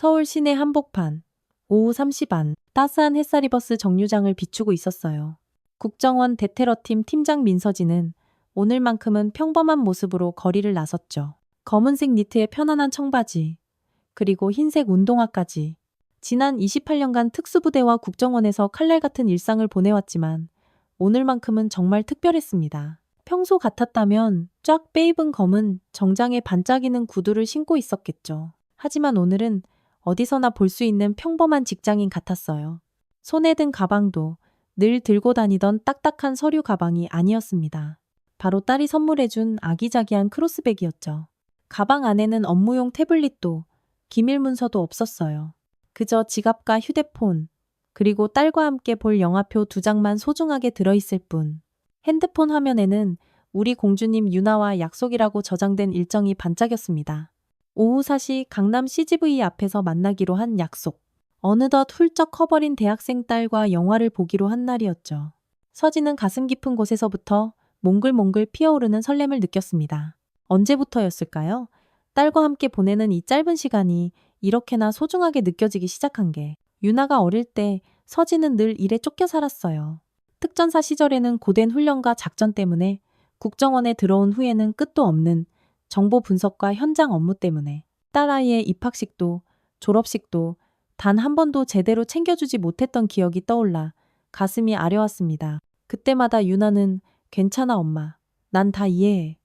서울 시내 한복판. 오후 3시 반. 따스한 햇살이 버스 정류장을 비추고 있었어요. 국정원 대테러팀 팀장 민서진은 오늘만큼은 평범한 모습으로 거리를 나섰죠. 검은색 니트에 편안한 청바지, 그리고 흰색 운동화까지. 지난 28년간 특수부대와 국정원에서 칼날 같은 일상을 보내왔지만 오늘만큼은 정말 특별했습니다. 평소 같았다면 쫙 빼입은 검은 정장에 반짝이는 구두를 신고 있었겠죠. 하지만 오늘은 어디서나 볼 수 있는 평범한 직장인 같았어요. 손에 든 가방도 늘 들고 다니던 딱딱한 서류 가방이 아니었습니다. 바로 딸이 선물해준 아기자기한 크로스백이었죠. 가방 안에는 업무용 태블릿도 기밀 문서도 없었어요. 그저 지갑과 휴대폰, 그리고 딸과 함께 볼 영화표 2장만 소중하게 들어있을 뿐. 핸드폰 화면에는 우리 공주님 유나와 약속이라고 저장된 일정이 반짝였습니다. 오후 4시 강남 CGV 앞에서 만나기로 한 약속. 어느덧 훌쩍 커버린 대학생 딸과 영화를 보기로 한 날이었죠. 서진은 가슴 깊은 곳에서부터 몽글몽글 피어오르는 설렘을 느꼈습니다. 언제부터였을까요? 딸과 함께 보내는 이 짧은 시간이 이렇게나 소중하게 느껴지기 시작한 게. 유나가 어릴 때 서진은 늘 일에 쫓겨 살았어요. 특전사 시절에는 고된 훈련과 작전 때문에, 국정원에 들어온 후에는 끝도 없는 정보 분석과 현장 업무 때문에 딸아이의 입학식도 졸업식도 단 한 번도 제대로 챙겨주지 못했던 기억이 떠올라 가슴이 아려왔습니다. 그때마다 유나는 괜찮아 엄마, 난 다 이해해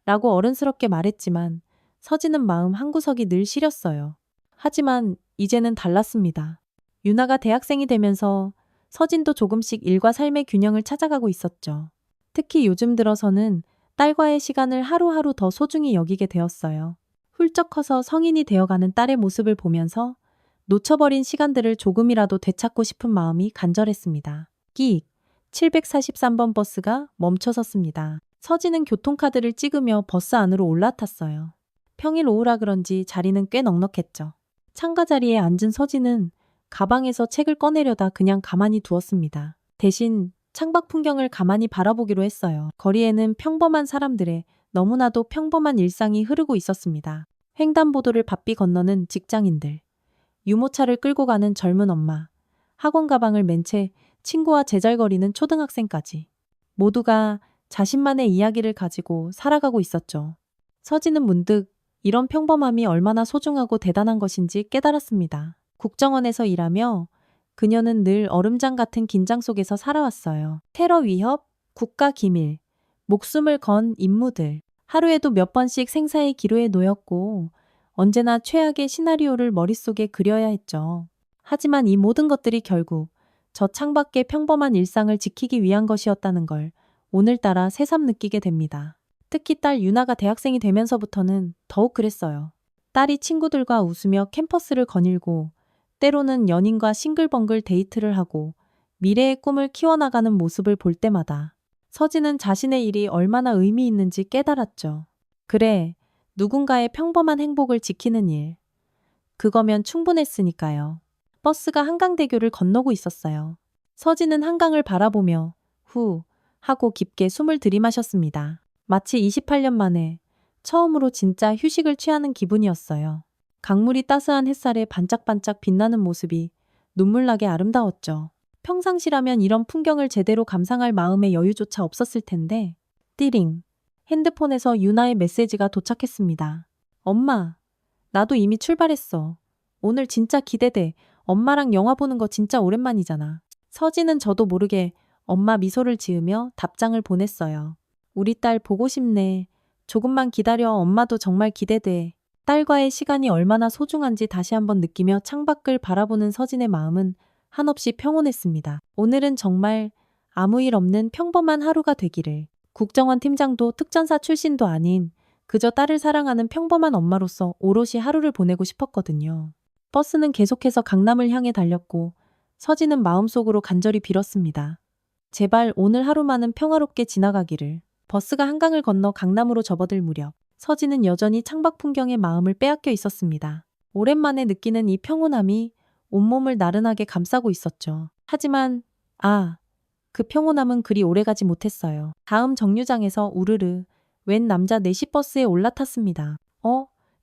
라고 어른스럽게 말했지만 서진은 마음 한구석이 늘 시렸어요. 하지만 이제는 달랐습니다. 유나가 대학생이 되면서 서진도 조금씩 일과 삶의 균형을 찾아가고 있었죠. 특히 요즘 들어서는 딸과의 시간을 하루하루 더 소중히 여기게 되었어요. 훌쩍 커서 성인이 되어가는 딸의 모습을 보면서 놓쳐버린 시간들을 조금이라도 되찾고 싶은 마음이 간절했습니다. 끼익 743번 버스가 멈춰섰습니다. 서진은 교통카드를 찍으며 버스 안으로 올라탔어요. 평일 오후라 그런지 자리는 꽤 넉넉했죠. 창가 자리에 앉은 서진은 가방에서 책을 꺼내려다 그냥 가만히 두었습니다. 대신 창밖 풍경을 가만히 바라보기로 했어요. 거리에는 평범한 사람들의 너무나도 평범한 일상이 흐르고 있었습니다. 횡단보도를 바삐 건너는 직장인들, 유모차를 끌고 가는 젊은 엄마, 학원 가방을 맨 채 친구와 제잘거리는 초등학생까지. 모두가 자신만의 이야기를 가지고 살아가고 있었죠. 서진은 문득 이런 평범함이 얼마나 소중하고 대단한 것인지 깨달았습니다. 국정원에서 일하며 그녀는 늘 얼음장 같은 긴장 속에서 살아왔어요. 테러 위협, 국가 기밀, 목숨을 건 임무들. 하루에도 몇 번씩 생사의 기로에 놓였고 언제나 최악의 시나리오를 머릿속에 그려야 했죠. 하지만 이 모든 것들이 결국 저 창밖의 평범한 일상을 지키기 위한 것이었다는 걸 오늘따라 새삼 느끼게 됩니다. 특히 딸 유나가 대학생이 되면서부터는 더욱 그랬어요. 딸이 친구들과 웃으며 캠퍼스를 거닐고 때로는 연인과 싱글벙글 데이트를 하고 미래의 꿈을 키워나가는 모습을 볼 때마다 서진은 자신의 일이 얼마나 의미 있는지 깨달았죠. 그래, 누군가의 평범한 행복을 지키는 일. 그거면 충분했으니까요. 버스가 한강대교를 건너고 있었어요. 서진은 한강을 바라보며 후 하고 깊게 숨을 들이마셨습니다. 마치 28년 만에 처음으로 진짜 휴식을 취하는 기분이었어요. 강물이 따스한 햇살에 반짝반짝 빛나는 모습이 눈물나게 아름다웠죠. 평상시라면 이런 풍경을 제대로 감상할 마음의 여유조차 없었을 텐데. 띠링. 핸드폰에서 유나의 메시지가 도착했습니다. 엄마, 나도 이미 출발했어. 오늘 진짜 기대돼. 엄마랑 영화 보는 거 진짜 오랜만이잖아. 서진은 저도 모르게 엄마 미소를 지으며 답장을 보냈어요. 우리 딸 보고 싶네. 조금만 기다려. 엄마도 정말 기대돼. 딸과의 시간이 얼마나 소중한지 다시 한번 느끼며 창밖을 바라보는 서진의 마음은 한없이 평온했습니다. 오늘은 정말 아무 일 없는 평범한 하루가 되기를. 국정원 팀장도 특전사 출신도 아닌 그저 딸을 사랑하는 평범한 엄마로서 오롯이 하루를 보내고 싶었거든요. 버스는 계속해서 강남을 향해 달렸고 서진은 마음속으로 간절히 빌었습니다. 제발 오늘 하루만은 평화롭게 지나가기를. 버스가 한강을 건너 강남으로 접어들 무렵 서진은 여전히 창밖 풍경에 마음을 빼앗겨 있었습니다. 오랜만에 느끼는 이 평온함이 온몸을 나른하게 감싸고 있었죠. 하지만 그 평온함은 그리 오래가지 못했어요. 다음 정류장에서 우르르 웬 남자 4시 버스에 올라탔습니다.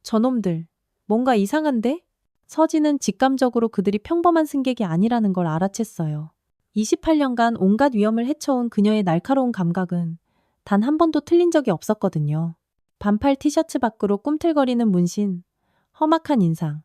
저놈들 뭔가 이상한데? 서진은 직감적으로 그들이 평범한 승객이 아니라는 걸 알아챘어요. 28년간 온갖 위험을 헤쳐온 그녀의 날카로운 감각은 단 한 번도 틀린 적이 없었거든요. 반팔 티셔츠 밖으로 꿈틀거리는 문신, 험악한 인상,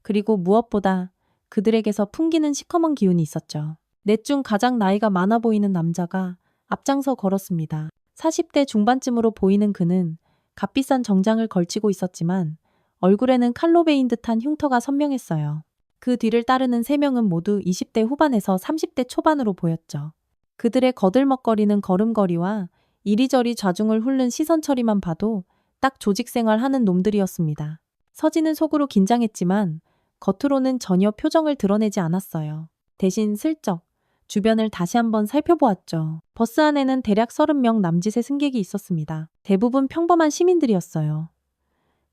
그리고 무엇보다 그들에게서 풍기는 시커먼 기운이 있었죠. 넷 중 가장 나이가 많아 보이는 남자가 앞장서 걸었습니다. 40대 중반쯤으로 보이는 그는 값비싼 정장을 걸치고 있었지만 얼굴에는 칼로 베인 듯한 흉터가 선명했어요. 그 뒤를 따르는 3명은 모두 20대 후반에서 30대 초반으로 보였죠. 그들의 거들먹거리는 걸음걸이와 이리저리 좌중을 훑는 시선 처리만 봐도 딱 조직생활 하는 놈들이었습니다. 서진은 속으로 긴장했지만 겉으로는 전혀 표정을 드러내지 않았어요. 대신 슬쩍 주변을 다시 한번 살펴보았죠. 버스 안에는 대략 30명 남짓의 승객이 있었습니다. 대부분 평범한 시민들이었어요.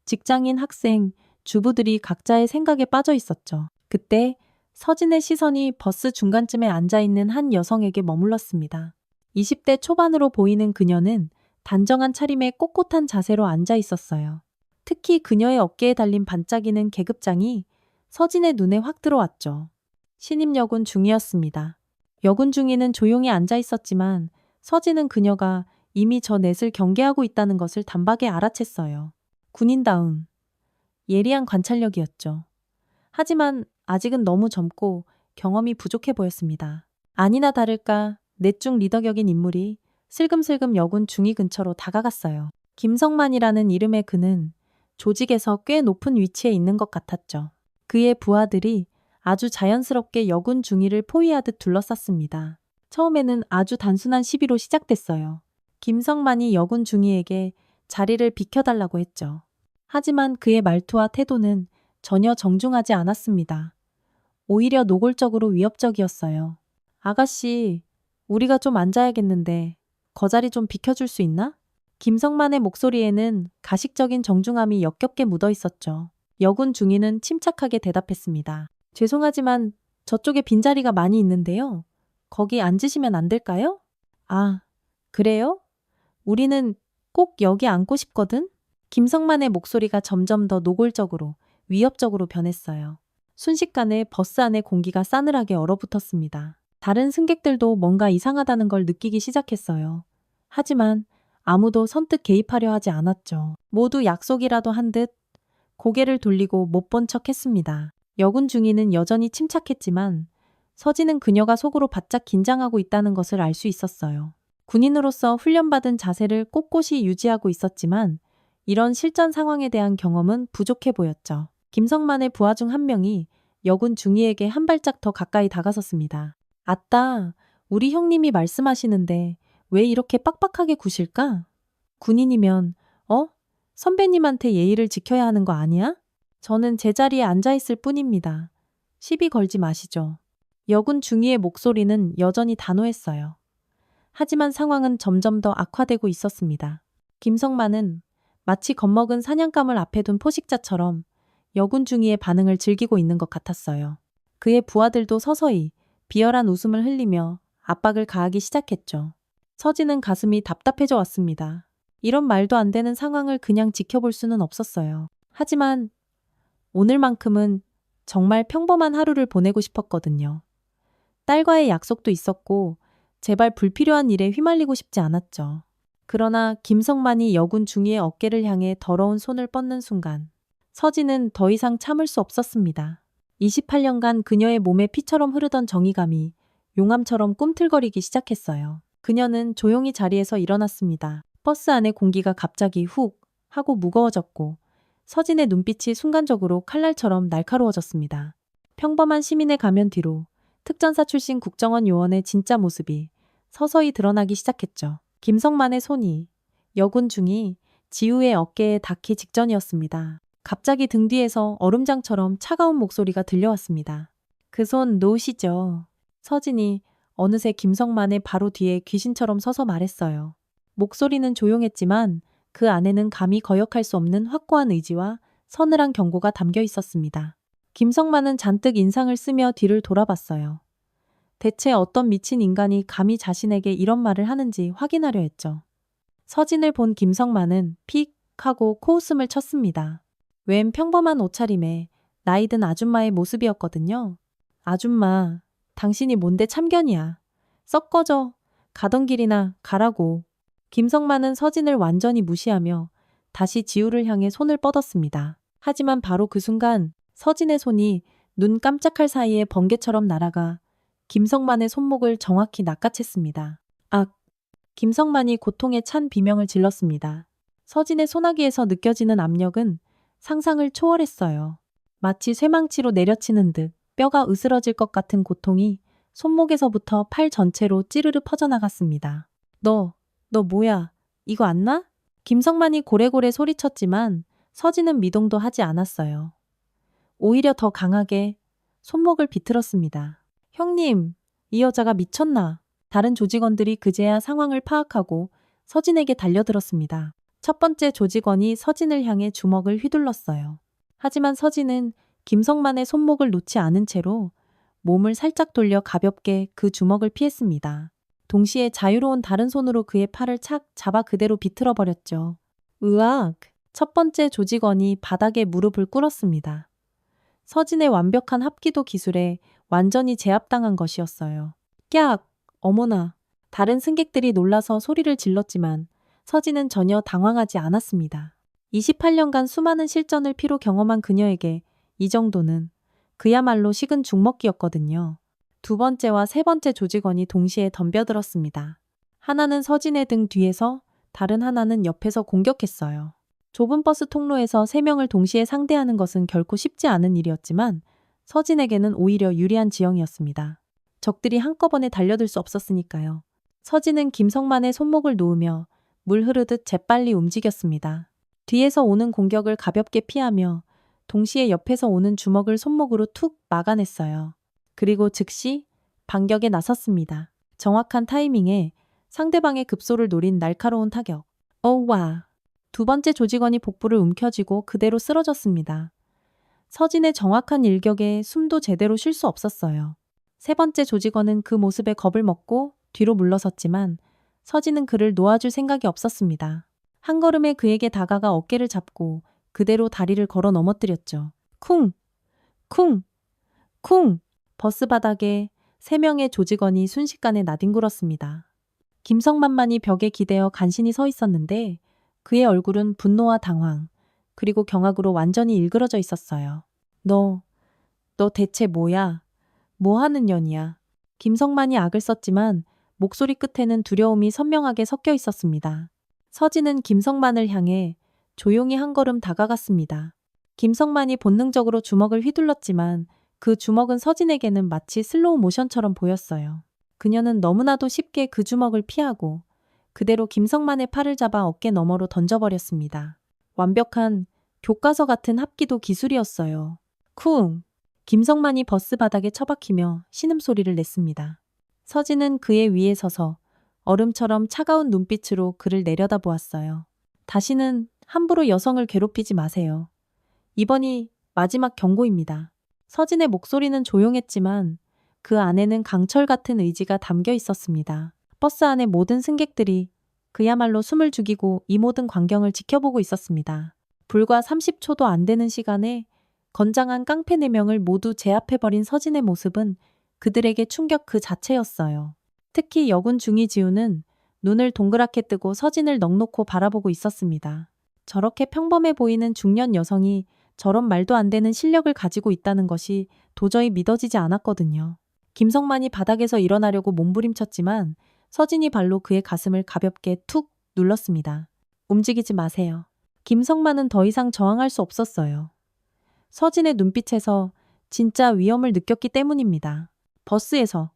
직장인, 학생, 주부들이 각자의 생각에 빠져 있었죠. 그때 서진의 시선이 버스 중간쯤에 앉아있는 한 여성에게 머물렀습니다. 20대 초반으로 보이는 그녀는 단정한 차림에 꼿꼿한 자세로 앉아 있었어요. 특히 그녀의 어깨에 달린 반짝이는 계급장이 서진의 눈에 확 들어왔죠. 신임 여군 중이었습니다. 여군 중위는 조용히 앉아 있었지만 서진은 그녀가 이미 저 넷을 경계하고 있다는 것을 단박에 알아챘어요. 군인다움, 예리한 관찰력이었죠. 하지만 아직은 너무 젊고 경험이 부족해 보였습니다. 아니나 다를까 넷 중 리더격인 인물이 슬금슬금 여군 중위 근처로 다가갔어요. 김성만이라는 이름의 그는 조직에서 꽤 높은 위치에 있는 것 같았죠. 그의 부하들이 아주 자연스럽게 여군 중위를 포위하듯 둘러쌌습니다. 처음에는 아주 단순한 시비로 시작됐어요. 김성만이 여군 중위에게 자리를 비켜달라고 했죠. 하지만 그의 말투와 태도는 전혀 정중하지 않았습니다. 오히려 노골적으로 위협적이었어요. 아가씨, 우리가 좀 앉아야겠는데 거자리 좀 비켜줄 수 있나? 김성만의 목소리에는 가식적인 정중함이 역겹게 묻어 있었죠. 여군 중위는 침착하게 대답했습니다. 죄송하지만 저쪽에 빈자리가 많이 있는데요. 거기 앉으시면 안 될까요? 아, 그래요? 우리는 꼭 여기 앉고 싶거든? 김성만의 목소리가 점점 더 노골적으로, 위협적으로 변했어요. 순식간에 버스 안의 공기가 싸늘하게 얼어붙었습니다. 다른 승객들도 뭔가 이상하다는 걸 느끼기 시작했어요. 하지만 아무도 선뜻 개입하려 하지 않았죠. 모두 약속이라도 한 듯 고개를 돌리고 못 본 척 했습니다. 여군 중위는 여전히 침착했지만 서진은 그녀가 속으로 바짝 긴장하고 있다는 것을 알 수 있었어요. 군인으로서 훈련받은 자세를 꼿꼿이 유지하고 있었지만 이런 실전 상황에 대한 경험은 부족해 보였죠. 김성만의 부하 중 한 명이 여군 중위에게 한 발짝 더 가까이 다가섰습니다. 아따, 우리 형님이 말씀하시는데 왜 이렇게 빡빡하게 구실까? 군인이면 선배님한테 예의를 지켜야 하는 거 아니야? 저는 제자리에 앉아있을 뿐입니다. 시비 걸지 마시죠. 여군 중위의 목소리는 여전히 단호했어요. 하지만 상황은 점점 더 악화되고 있었습니다. 김성만은 마치 겁먹은 사냥감을 앞에 둔 포식자처럼 여군 중위의 반응을 즐기고 있는 것 같았어요. 그의 부하들도 서서히 비열한 웃음을 흘리며 압박을 가하기 시작했죠. 서진은 가슴이 답답해져 왔습니다. 이런 말도 안 되는 상황을 그냥 지켜볼 수는 없었어요. 하지만 오늘만큼은 정말 평범한 하루를 보내고 싶었거든요. 딸과의 약속도 있었고 제발 불필요한 일에 휘말리고 싶지 않았죠. 그러나 김성만이 여군 중위의 어깨를 향해 더러운 손을 뻗는 순간 서진은 더 이상 참을 수 없었습니다. 28년간 그녀의 몸에 피처럼 흐르던 정의감이 용암처럼 꿈틀거리기 시작했어요. 그녀는 조용히 자리에서 일어났습니다. 버스 안의 공기가 갑자기 훅 하고 무거워졌고 서진의 눈빛이 순간적으로 칼날처럼 날카로워졌습니다. 평범한 시민의 가면 뒤로 특전사 출신 국정원 요원의 진짜 모습이 서서히 드러나기 시작했죠. 김성만의 손이 여군 중위 지우의 어깨에 닿기 직전이었습니다. 갑자기 등 뒤에서 얼음장처럼 차가운 목소리가 들려왔습니다. 그 손 놓으시죠. 서진이 어느새 김성만의 바로 뒤에 귀신처럼 서서 말했어요. 목소리는 조용했지만 그 안에는 감히 거역할 수 없는 확고한 의지와 서늘한 경고가 담겨 있었습니다. 김성만은 잔뜩 인상을 쓰며 뒤를 돌아봤어요. 대체 어떤 미친 인간이 감히 자신에게 이런 말을 하는지 확인하려 했죠. 서진을 본 김성만은 픽 하고 코웃음을 쳤습니다. 웬 평범한 옷차림에 나이든 아줌마의 모습이었거든요. 아줌마, 당신이 뭔데 참견이야. 썩 꺼져. 가던 길이나 가라고. 김성만은 서진을 완전히 무시하며 다시 지우를 향해 손을 뻗었습니다. 하지만 바로 그 순간 서진의 손이 눈 깜짝할 사이에 번개처럼 날아가 김성만의 손목을 정확히 낚아챘습니다. 악! 김성만이 고통에 찬 비명을 질렀습니다. 서진의 소나기에서 느껴지는 압력은 상상을 초월했어요. 마치 쇠망치로 내려치는 듯 뼈가 으스러질 것 같은 고통이 손목에서부터 팔 전체로 찌르르 퍼져나갔습니다. 너 뭐야? 이거 안 나? 김성만이 고래고래 소리쳤지만 서진은 미동도 하지 않았어요. 오히려 더 강하게 손목을 비틀었습니다. 형님, 이 여자가 미쳤나? 다른 조직원들이 그제야 상황을 파악하고 서진에게 달려들었습니다. 첫 번째 조직원이 서진을 향해 주먹을 휘둘렀어요. 하지만 서진은 김성만의 손목을 놓지 않은 채로 몸을 살짝 돌려 가볍게 그 주먹을 피했습니다. 동시에 자유로운 다른 손으로 그의 팔을 착 잡아 그대로 비틀어 버렸죠. 으악! 첫 번째 조직원이 바닥에 무릎을 꿇었습니다. 서진의 완벽한 합기도 기술에 완전히 제압당한 것이었어요. 깍! 어머나! 다른 승객들이 놀라서 소리를 질렀지만 서진은 전혀 당황하지 않았습니다. 28년간 수많은 실전을 피로 경험한 그녀에게 이 정도는 그야말로 식은 죽먹기였거든요. 두 번째와 세 번째 조직원이 동시에 덤벼들었습니다. 하나는 서진의 등 뒤에서, 다른 하나는 옆에서 공격했어요. 좁은 버스 통로에서 세 명을 동시에 상대하는 것은 결코 쉽지 않은 일이었지만 서진에게는 오히려 유리한 지형이었습니다. 적들이 한꺼번에 달려들 수 없었으니까요. 서진은 김성만의 손목을 놓으며 물 흐르듯 재빨리 움직였습니다. 뒤에서 오는 공격을 가볍게 피하며 동시에 옆에서 오는 주먹을 손목으로 툭 막아냈어요. 그리고 즉시 반격에 나섰습니다. 정확한 타이밍에 상대방의 급소를 노린 날카로운 타격. 어우와! 두 번째 조직원이 복부를 움켜쥐고 그대로 쓰러졌습니다. 서진의 정확한 일격에 숨도 제대로 쉴 수 없었어요. 세 번째 조직원은 그 모습에 겁을 먹고 뒤로 물러섰지만 서진은 그를 놓아줄 생각이 없었습니다. 한 걸음에 그에게 다가가 어깨를 잡고 그대로 다리를 걸어 넘어뜨렸죠. 쿵! 쿵! 쿵! 버스 바닥에 세 명의 조직원이 순식간에 나뒹굴었습니다. 김성만만이 벽에 기대어 간신히 서 있었는데 그의 얼굴은 분노와 당황, 그리고 경악으로 완전히 일그러져 있었어요. 너 대체 뭐야? 뭐 하는 년이야? 김성만이 악을 썼지만 목소리 끝에는 두려움이 선명하게 섞여 있었습니다. 서진은 김성만을 향해 조용히 한 걸음 다가갔습니다. 김성만이 본능적으로 주먹을 휘둘렀지만 그 주먹은 서진에게는 마치 슬로우 모션처럼 보였어요. 그녀는 너무나도 쉽게 그 주먹을 피하고 그대로 김성만의 팔을 잡아 어깨 너머로 던져버렸습니다. 완벽한 교과서 같은 합기도 기술이었어요. 쿵! 김성만이 버스 바닥에 처박히며 신음소리를 냈습니다. 서진은 그의 위에 서서 얼음처럼 차가운 눈빛으로 그를 내려다보았어요. 다시는 함부로 여성을 괴롭히지 마세요. 이번이 마지막 경고입니다. 서진의 목소리는 조용했지만 그 안에는 강철 같은 의지가 담겨 있었습니다. 버스 안의 모든 승객들이 그야말로 숨을 죽이고 이 모든 광경을 지켜보고 있었습니다. 불과 30초도 안 되는 시간에 건장한 깡패 4명을 모두 제압해버린 서진의 모습은 그들에게 충격 그 자체였어요. 특히 여군 중위 지우는 눈을 동그랗게 뜨고 서진을 넋놓고 바라보고 있었습니다. 저렇게 평범해 보이는 중년 여성이 저런 말도 안 되는 실력을 가지고 있다는 것이 도저히 믿어지지 않았거든요. 김성만이 바닥에서 일어나려고 몸부림쳤지만 서진이 발로 그의 가슴을 가볍게 툭 눌렀습니다. 움직이지 마세요. 김성만은 더 이상 저항할 수 없었어요. 서진의 눈빛에서 진짜 위험을 느꼈기 때문입니다. 버스에서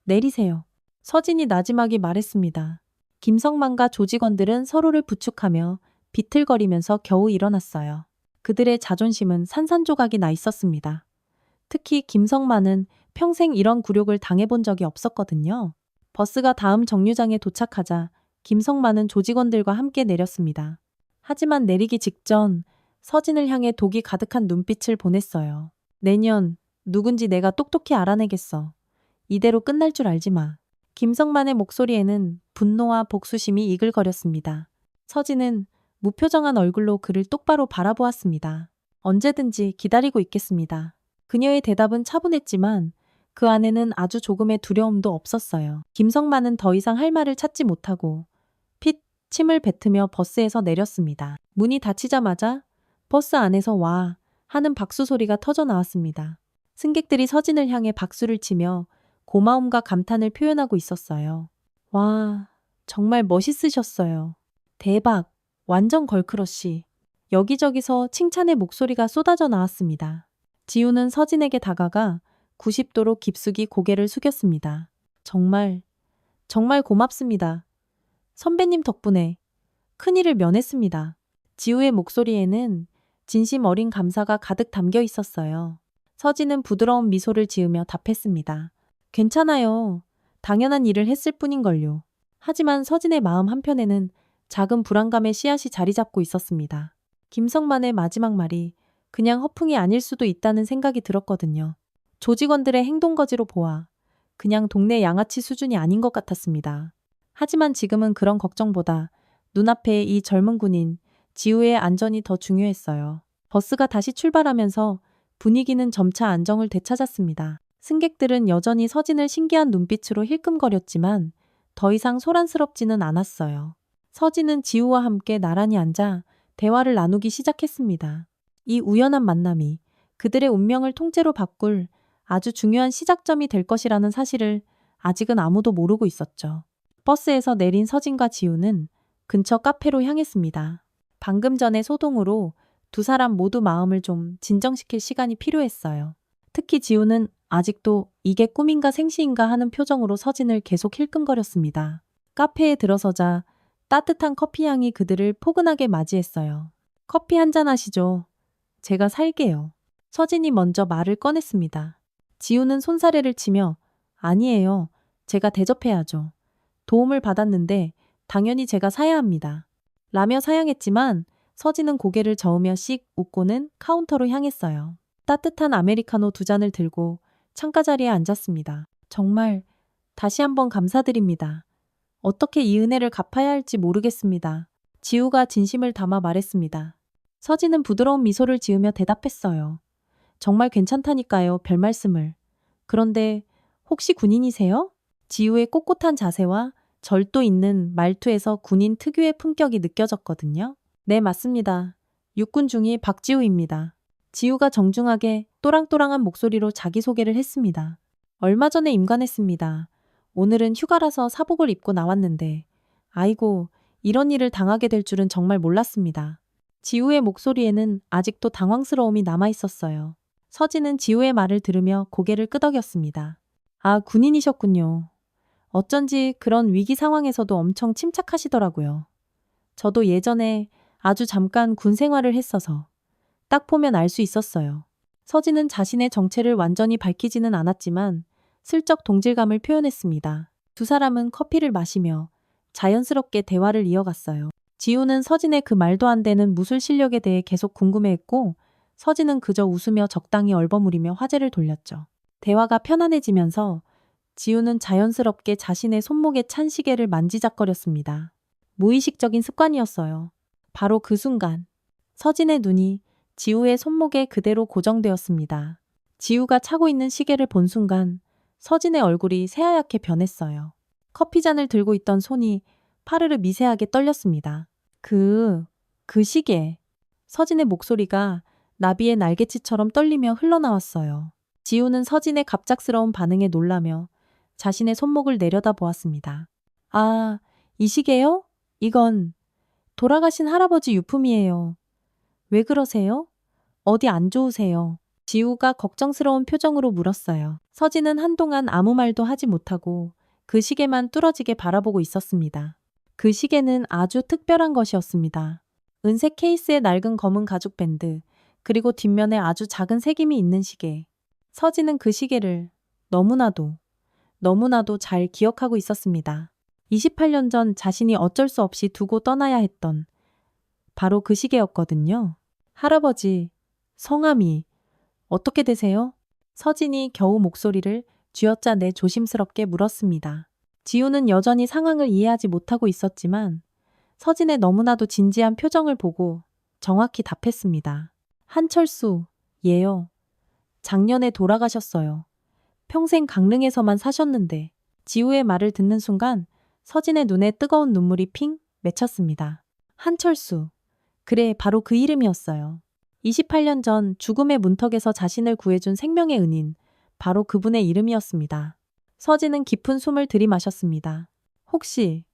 내리세요. 서진이 나지막이 말했습니다. 김성만과 조직원들은 서로를 부축하며 비틀거리면서 겨우 일어났어요. 그들의 자존심은 산산조각이 나 있었습니다. 특히 김성만은 평생 이런 굴욕을 당해본 적이 없었거든요. 버스가 다음 정류장에 도착하자 김성만은 조직원들과 함께 내렸습니다. 하지만 내리기 직전 서진을 향해 독이 가득한 눈빛을 보냈어요. 내년 누군지 내가 똑똑히 알아내겠어. 이대로 끝날 줄 알지 마. 김성만의 목소리에는 분노와 복수심이 이글거렸습니다. 서진은 무표정한 얼굴로 그를 똑바로 바라보았습니다. 언제든지 기다리고 있겠습니다. 그녀의 대답은 차분했지만 그 안에는 아주 조금의 두려움도 없었어요. 김성만은 더 이상 할 말을 찾지 못하고 핏 침을 뱉으며 버스에서 내렸습니다. 문이 닫히자마자 버스 안에서 와 하는 박수 소리가 터져 나왔습니다. 승객들이 서진을 향해 박수를 치며 고마움과 감탄을 표현하고 있었어요. 와, 정말 멋있으셨어요. 대박, 완전 걸크러쉬. 여기저기서 칭찬의 목소리가 쏟아져 나왔습니다. 지우는 서진에게 다가가 90도로 깊숙이 고개를 숙였습니다. 정말 고맙습니다. 선배님 덕분에 큰일을 면했습니다. 지우의 목소리에는 진심 어린 감사가 가득 담겨 있었어요. 서진은 부드러운 미소를 지으며 답했습니다. 괜찮아요. 당연한 일을 했을 뿐인걸요. 하지만 서진의 마음 한편에는 작은 불안감의 씨앗이 자리 잡고 있었습니다. 김성만의 마지막 말이 그냥 허풍이 아닐 수도 있다는 생각이 들었거든요. 조직원들의 행동거지로 보아 그냥 동네 양아치 수준이 아닌 것 같았습니다. 하지만 지금은 그런 걱정보다 눈앞에 이 젊은 군인 지우의 안전이 더 중요했어요. 버스가 다시 출발하면서 분위기는 점차 안정을 되찾았습니다. 승객들은 여전히 서진을 신기한 눈빛으로 힐끔거렸지만 더 이상 소란스럽지는 않았어요. 서진은 지우와 함께 나란히 앉아 대화를 나누기 시작했습니다. 이 우연한 만남이 그들의 운명을 통째로 바꿀 아주 중요한 시작점이 될 것이라는 사실을 아직은 아무도 모르고 있었죠. 버스에서 내린 서진과 지우는 근처 카페로 향했습니다. 방금 전의 소동으로 두 사람 모두 마음을 좀 진정시킬 시간이 필요했어요. 특히 지우는 아직도 이게 꿈인가 생시인가 하는 표정으로 서진을 계속 힐끔거렸습니다. 카페에 들어서자 따뜻한 커피향이 그들을 포근하게 맞이했어요. 커피 한잔 하시죠. 제가 살게요. 서진이 먼저 말을 꺼냈습니다. 지우는 손사래를 치며 아니에요. 제가 대접해야죠. 도움을 받았는데 당연히 제가 사야 합니다. 라며 사양했지만 서진은 고개를 저으며 씩 웃고는 카운터로 향했어요. 따뜻한 아메리카노 두 잔을 들고 창가 자리에 앉았습니다. 정말 다시 한번 감사드립니다. 어떻게 이 은혜를 갚아야 할지 모르겠습니다. 지우가 진심을 담아 말했습니다. 서진은 부드러운 미소를 지으며 대답했어요. 정말 괜찮다니까요. 별 말씀을. 그런데 혹시 군인이세요? 지우의 꼿꼿한 자세와 절도 있는 말투에서 군인 특유의 품격이 느껴졌거든요. 네, 맞습니다. 육군 중위 박지우입니다. 지우가 정중하게 또랑또랑한 목소리로 자기소개를 했습니다. 얼마 전에 임관했습니다. 오늘은 휴가라서 사복을 입고 나왔는데 아이고, 이런 일을 당하게 될 줄은 정말 몰랐습니다. 지우의 목소리에는 아직도 당황스러움이 남아있었어요. 서진은 지우의 말을 들으며 고개를 끄덕였습니다. 아, 군인이셨군요. 어쩐지 그런 위기 상황에서도 엄청 침착하시더라고요. 저도 예전에 아주 잠깐 군 생활을 했어서 딱 보면 알 수 있었어요. 서진은 자신의 정체를 완전히 밝히지는 않았지만 슬쩍 동질감을 표현했습니다. 두 사람은 커피를 마시며 자연스럽게 대화를 이어갔어요. 지우는 서진의 그 말도 안 되는 무술 실력에 대해 계속 궁금해했고 서진은 그저 웃으며 적당히 얼버무리며 화제를 돌렸죠. 대화가 편안해지면서 지우는 자연스럽게 자신의 손목에 찬 시계를 만지작거렸습니다. 무의식적인 습관이었어요. 바로 그 순간 서진의 눈이 지우의 손목에 그대로 고정되었습니다. 지우가 차고 있는 시계를 본 순간 서진의 얼굴이 새하얗게 변했어요. 커피잔을 들고 있던 손이 파르르 미세하게 떨렸습니다. 그 시계. 서진의 목소리가 나비의 날개짓처럼 떨리며 흘러나왔어요. 지우는 서진의 갑작스러운 반응에 놀라며 자신의 손목을 내려다보았습니다. 아, 이 시계요? 이건 돌아가신 할아버지 유품이에요. 왜 그러세요? 어디 안 좋으세요? 지우가 걱정스러운 표정으로 물었어요. 서진은 한동안 아무 말도 하지 못하고 그 시계만 뚫어지게 바라보고 있었습니다. 그 시계는 아주 특별한 것이었습니다. 은색 케이스에 낡은 검은 가죽 밴드, 그리고 뒷면에 아주 작은 새김이 있는 시계. 서진은 그 시계를 너무나도 잘 기억하고 있었습니다. 28년 전 자신이 어쩔 수 없이 두고 떠나야 했던 바로 그 시계였거든요. 할아버지, 성함이 어떻게 되세요? 서진이 겨우 목소리를 쥐어짜내 조심스럽게 물었습니다. 지우는 여전히 상황을 이해하지 못하고 있었지만 서진의 너무나도 진지한 표정을 보고 정확히 답했습니다. 한철수, 예요. 작년에 돌아가셨어요. 평생 강릉에서만 사셨는데. 지우의 말을 듣는 순간 서진의 눈에 뜨거운 눈물이 핑 맺혔습니다. 한철수. 그래, 바로 그 이름이었어요. 28년 전 죽음의 문턱에서 자신을 구해준 생명의 은인. 바로 그분의 이름이었습니다. 서진은 깊은 숨을 들이마셨습니다. 혹시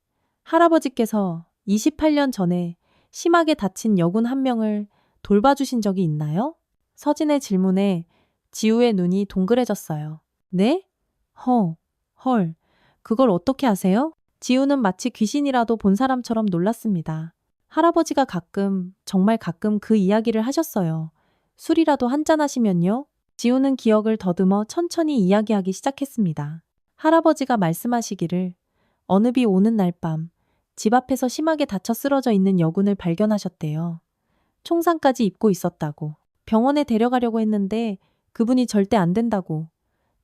할아버지께서 28년 전에 심하게 다친 여군 한 명을 돌봐주신 적이 있나요? 서진의 질문에 지우의 눈이 동그래졌어요. 네? 헐, 그걸 어떻게 아세요? 지우는 마치 귀신이라도 본 사람처럼 놀랐습니다. 할아버지가 가끔, 정말 가끔 그 이야기를 하셨어요. 술이라도 한잔 하시면요? 지우는 기억을 더듬어 천천히 이야기하기 시작했습니다. 할아버지가 말씀하시기를 어느 비 오는 날 밤, 집 앞에서 심하게 다쳐 쓰러져 있는 여군을 발견하셨대요. 총상까지 입고 있었다고. 병원에 데려가려고 했는데 그분이 절대 안 된다고.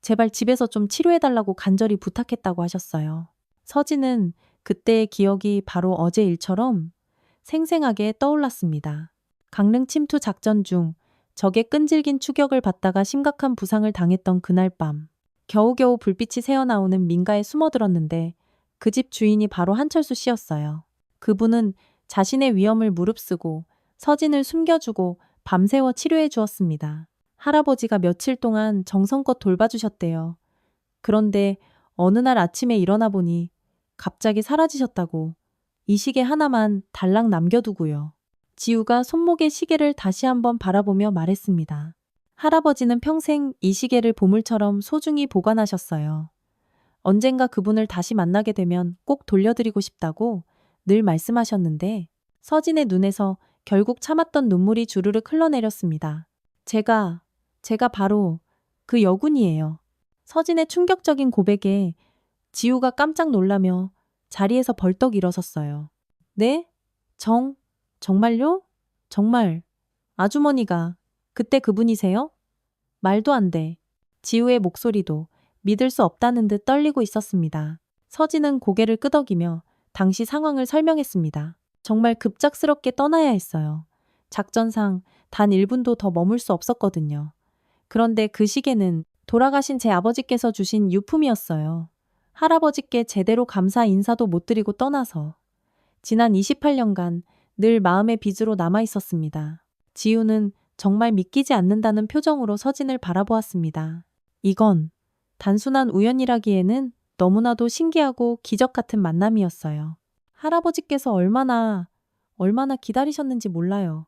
제발 집에서 좀 치료해달라고 간절히 부탁했다고 하셨어요. 서진은 그때의 기억이 바로 어제 일처럼 생생하게 떠올랐습니다. 강릉 침투 작전 중 적의 끈질긴 추격을 받다가 심각한 부상을 당했던 그날 밤. 겨우겨우 불빛이 새어나오는 민가에 숨어들었는데 그 집 주인이 바로 한철수 씨였어요. 그분은 자신의 위험을 무릅쓰고 서진을 숨겨주고 밤새워 치료해 주었습니다. 할아버지가 며칠 동안 정성껏 돌봐주셨대요. 그런데 어느 날 아침에 일어나 보니 갑자기 사라지셨다고. 이 시계 하나만 달랑 남겨두고요. 지우가 손목의 시계를 다시 한번 바라보며 말했습니다. 할아버지는 평생 이 시계를 보물처럼 소중히 보관하셨어요. 언젠가 그분을 다시 만나게 되면 꼭 돌려드리고 싶다고 늘 말씀하셨는데 서진의 눈에서 결국 참았던 눈물이 주르륵 흘러내렸습니다. 제가 바로 그 여군이에요. 서진의 충격적인 고백에 지우가 깜짝 놀라며 자리에서 벌떡 일어섰어요. 네? 정말요? 정말 아주머니가 그때 그분이세요? 말도 안 돼. 지우의 목소리도 믿을 수 없다는 듯 떨리고 있었습니다. 서진은 고개를 끄덕이며 당시 상황을 설명했습니다. 정말 급작스럽게 떠나야 했어요. 작전상 단 1분도 더 머물 수 없었거든요. 그런데 그 시계는 돌아가신 제 아버지께서 주신 유품이었어요. 할아버지께 제대로 감사 인사도 못 드리고 떠나서 지난 28년간 늘 마음의 빚으로 남아 있었습니다. 지우는 정말 믿기지 않는다는 표정으로 서진을 바라보았습니다. 이건 단순한 우연이라기에는 너무나도 신기하고 기적 같은 만남이었어요. 할아버지께서 얼마나 기다리셨는지 몰라요.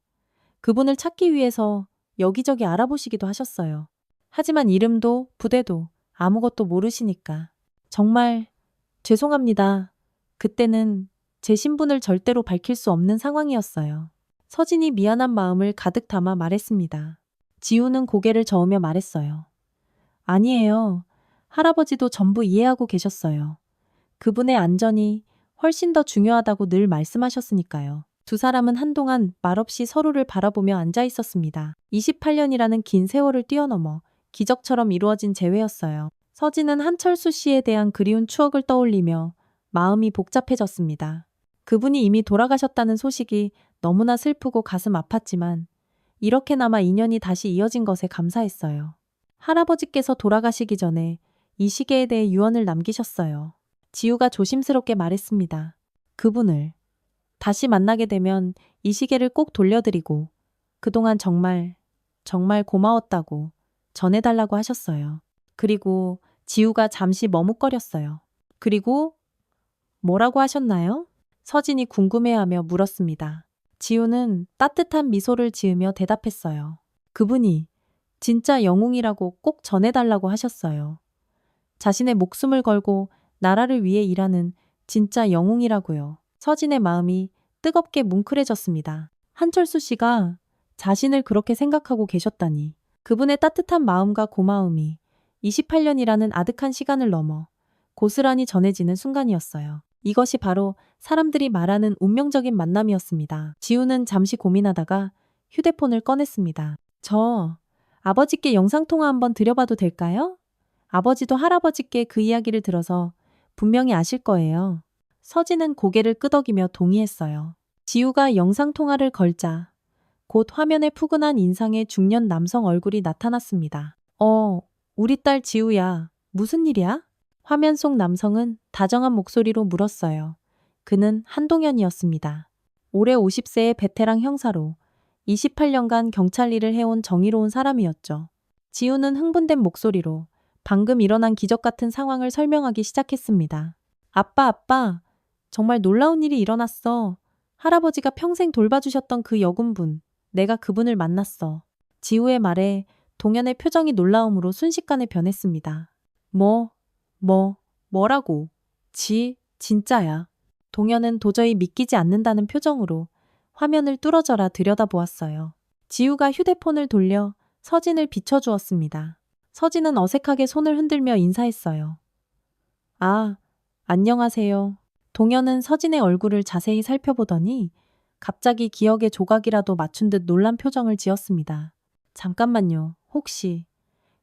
그분을 찾기 위해서 여기저기 알아보시기도 하셨어요. 하지만 이름도 부대도 아무것도 모르시니까. 정말 죄송합니다. 그때는 제 신분을 절대로 밝힐 수 없는 상황이었어요. 서진이 미안한 마음을 가득 담아 말했습니다. 지우는 고개를 저으며 말했어요. 아니에요. 할아버지도 전부 이해하고 계셨어요. 그분의 안전이 훨씬 더 중요하다고 늘 말씀하셨으니까요. 두 사람은 한동안 말없이 서로를 바라보며 앉아 있었습니다. 28년이라는 긴 세월을 뛰어넘어 기적처럼 이루어진 재회였어요. 서진은 한철수 씨에 대한 그리운 추억을 떠올리며 마음이 복잡해졌습니다. 그분이 이미 돌아가셨다는 소식이 너무나 슬프고 가슴 아팠지만 이렇게나마 인연이 다시 이어진 것에 감사했어요. 할아버지께서 돌아가시기 전에 이 시계에 대해 유언을 남기셨어요. 지우가 조심스럽게 말했습니다. 그분을 다시 만나게 되면 이 시계를 꼭 돌려드리고 그동안 정말 고마웠다고 전해달라고 하셨어요. 그리고 지우가 잠시 머뭇거렸어요. 그리고 뭐라고 하셨나요? 서진이 궁금해하며 물었습니다. 지우는 따뜻한 미소를 지으며 대답했어요. 그분이 진짜 영웅이라고 꼭 전해달라고 하셨어요. 자신의 목숨을 걸고 나라를 위해 일하는 진짜 영웅이라고요. 서진의 마음이 뜨겁게 뭉클해졌습니다. 한철수 씨가 자신을 그렇게 생각하고 계셨다니. 그분의 따뜻한 마음과 고마움이 28년이라는 아득한 시간을 넘어 고스란히 전해지는 순간이었어요. 이것이 바로 사람들이 말하는 운명적인 만남이었습니다. 지우는 잠시 고민하다가 휴대폰을 꺼냈습니다. 저 아버지께 영상통화 한번 드려봐도 될까요? 아버지도 할아버지께 그 이야기를 들어서 분명히 아실 거예요. 서진은 고개를 끄덕이며 동의했어요. 지우가 영상통화를 걸자 곧 화면에 푸근한 인상의 중년 남성 얼굴이 나타났습니다. 우리 딸 지우야. 무슨 일이야? 화면 속 남성은 다정한 목소리로 물었어요. 그는 한동현이었습니다. 올해 50세의 베테랑 형사로 28년간 경찰 일을 해온 정의로운 사람이었죠. 지우는 흥분된 목소리로 방금 일어난 기적 같은 상황을 설명하기 시작했습니다. 아빠, 정말 놀라운 일이 일어났어. 할아버지가 평생 돌봐주셨던 그 여군분, 내가 그분을 만났어. 지우의 말에 동현의 표정이 놀라움으로 순식간에 변했습니다. 뭐라고? 진짜야. 동현은 도저히 믿기지 않는다는 표정으로 화면을 뚫어져라 들여다보았어요. 지우가 휴대폰을 돌려 서진을 비춰주었습니다. 서진은 어색하게 손을 흔들며 인사했어요. 아, 안녕하세요. 동현은 서진의 얼굴을 자세히 살펴보더니 갑자기 기억의 조각이라도 맞춘 듯 놀란 표정을 지었습니다. 잠깐만요. 혹시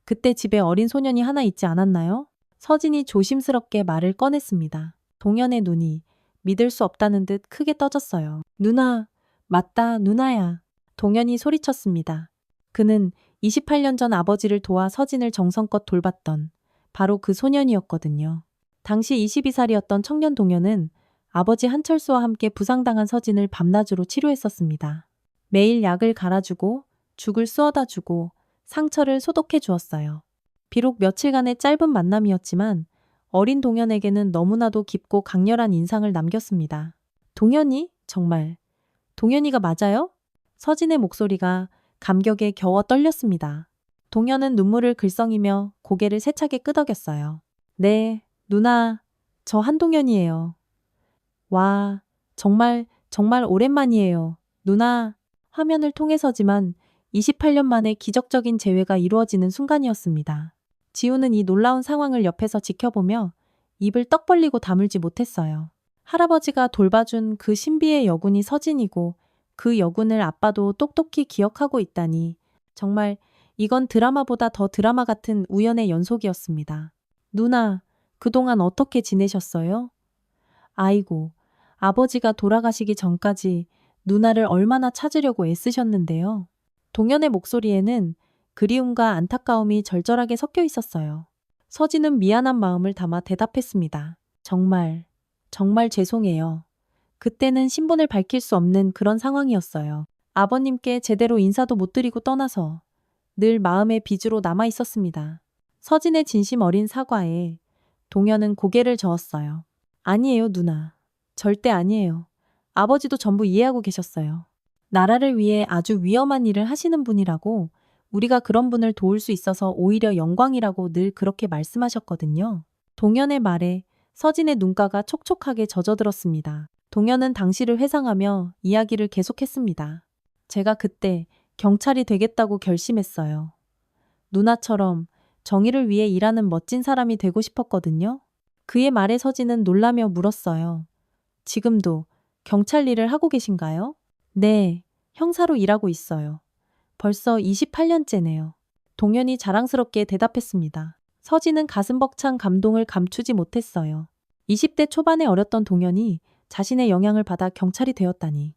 그때 집에 어린 소년이 하나 있지 않았나요? 서진이 조심스럽게 말을 꺼냈습니다. 동현의 눈이 믿을 수 없다는 듯 크게 떠졌어요. 누나, 맞다, 누나야. 동현이 소리쳤습니다. 그는 28년 전 아버지를 도와 서진을 정성껏 돌봤던 바로 그 소년이었거든요. 당시 22살이었던 청년 동현은 아버지 한철수와 함께 부상당한 서진을 밤낮으로 치료했었습니다. 매일 약을 갈아주고 죽을 쑤어다 주고 상처를 소독해 주었어요. 비록 며칠간의 짧은 만남이었지만 어린 동현에게는 너무나도 깊고 강렬한 인상을 남겼습니다. 동현이? 정말. 동현이가 맞아요? 서진의 목소리가 감격에 겨워 떨렸습니다. 동현은 눈물을 글썽이며 고개를 세차게 끄덕였어요. 네, 누나, 저 한동현이에요. 와, 정말 오랜만이에요. 누나, 화면을 통해서지만 28년 만에 기적적인 재회가 이루어지는 순간이었습니다. 지우는 이 놀라운 상황을 옆에서 지켜보며 입을 떡 벌리고 다물지 못했어요. 할아버지가 돌봐준 그 신비의 여군이 서진이고 그 여군을 아빠도 똑똑히 기억하고 있다니 정말 이건 드라마보다 더 드라마 같은 우연의 연속이었습니다. 누나, 그동안 어떻게 지내셨어요? 아이고, 아버지가 돌아가시기 전까지 누나를 얼마나 찾으려고 애쓰셨는데요. 동현의 목소리에는 그리움과 안타까움이 절절하게 섞여 있었어요. 서진은 미안한 마음을 담아 대답했습니다. 정말 죄송해요. 그때는 신분을 밝힐 수 없는 그런 상황이었어요. 아버님께 제대로 인사도 못 드리고 떠나서 늘 마음의 빚으로 남아 있었습니다. 서진의 진심 어린 사과에 동현은 고개를 저었어요. 아니에요, 누나. 절대 아니에요. 아버지도 전부 이해하고 계셨어요. 나라를 위해 아주 위험한 일을 하시는 분이라고 우리가 그런 분을 도울 수 있어서 오히려 영광이라고 늘 그렇게 말씀하셨거든요. 동현의 말에 서진의 눈가가 촉촉하게 젖어들었습니다. 동현은 당시를 회상하며 이야기를 계속했습니다. 제가 그때 경찰이 되겠다고 결심했어요. 누나처럼 정의를 위해 일하는 멋진 사람이 되고 싶었거든요. 그의 말에 서진은 놀라며 물었어요. 지금도 경찰 일을 하고 계신가요? 네, 형사로 일하고 있어요. 벌써 28년째네요. 동현이 자랑스럽게 대답했습니다. 서진은 가슴 벅찬 감동을 감추지 못했어요. 20대 초반에 어렸던 동현이 자신의 영향을 받아 경찰이 되었다니.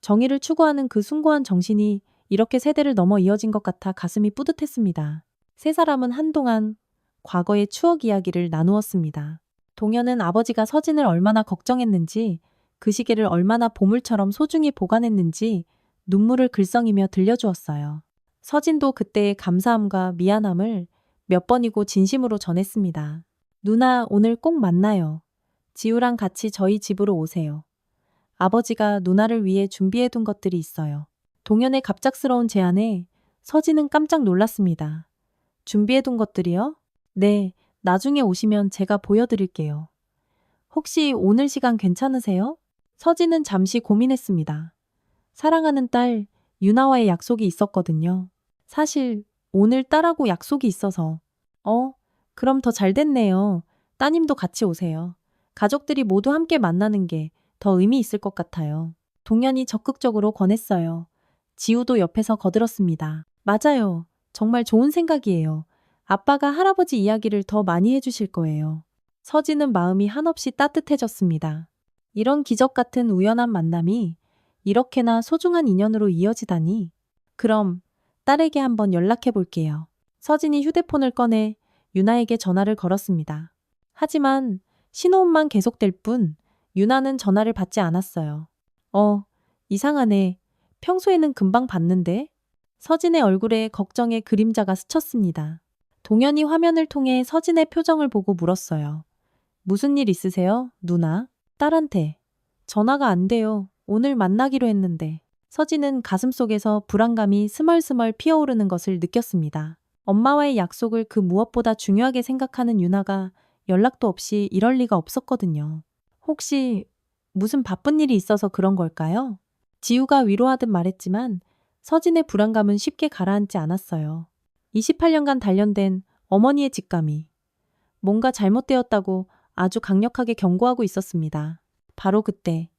정의를 추구하는 그 숭고한 정신이 이렇게 세대를 넘어 이어진 것 같아 가슴이 뿌듯했습니다. 세 사람은 한동안 과거의 추억 이야기를 나누었습니다. 동현은 아버지가 서진을 얼마나 걱정했는지, 그 시계를 얼마나 보물처럼 소중히 보관했는지 눈물을 글썽이며 들려주었어요. 서진도 그때의 감사함과 미안함을 몇 번이고 진심으로 전했습니다. 누나, 오늘 꼭 만나요. 지우랑 같이 저희 집으로 오세요. 아버지가 누나를 위해 준비해둔 것들이 있어요. 동현의 갑작스러운 제안에 서진은 깜짝 놀랐습니다. 준비해둔 것들이요? 네, 나중에 오시면 제가 보여드릴게요. 혹시 오늘 시간 괜찮으세요? 서진은 잠시 고민했습니다. 사랑하는 딸 유나와의 약속이 있었거든요. 사실 오늘 딸하고 약속이 있어서. 그럼 더 잘 됐네요. 따님도 같이 오세요. 가족들이 모두 함께 만나는 게 더 의미 있을 것 같아요. 동현이 적극적으로 권했어요. 지우도 옆에서 거들었습니다. 맞아요. 정말 좋은 생각이에요. 아빠가 할아버지 이야기를 더 많이 해주실 거예요. 서진은 마음이 한없이 따뜻해졌습니다. 이런 기적 같은 우연한 만남이 이렇게나 소중한 인연으로 이어지다니. 그럼 딸에게 한번 연락해 볼게요. 서진이 휴대폰을 꺼내 유나에게 전화를 걸었습니다. 하지만 신호음만 계속될 뿐 유나는 전화를 받지 않았어요. 이상하네. 평소에는 금방 받는데? 서진의 얼굴에 걱정의 그림자가 스쳤습니다. 동현이 화면을 통해 서진의 표정을 보고 물었어요. 무슨 일 있으세요, 누나? 딸한테. 전화가 안 돼요. 오늘 만나기로 했는데. 서진은 가슴속에서 불안감이 스멀스멀 피어오르는 것을 느꼈습니다. 엄마와의 약속을 그 무엇보다 중요하게 생각하는 유나가 연락도 없이 이럴 리가 없었거든요. 혹시 무슨 바쁜 일이 있어서 그런 걸까요? 지우가 위로하듯 말했지만 서진의 불안감은 쉽게 가라앉지 않았어요. 28년간 단련된 어머니의 직감이 뭔가 잘못되었다고 아주 강력하게 경고하고 있었습니다. 바로 그때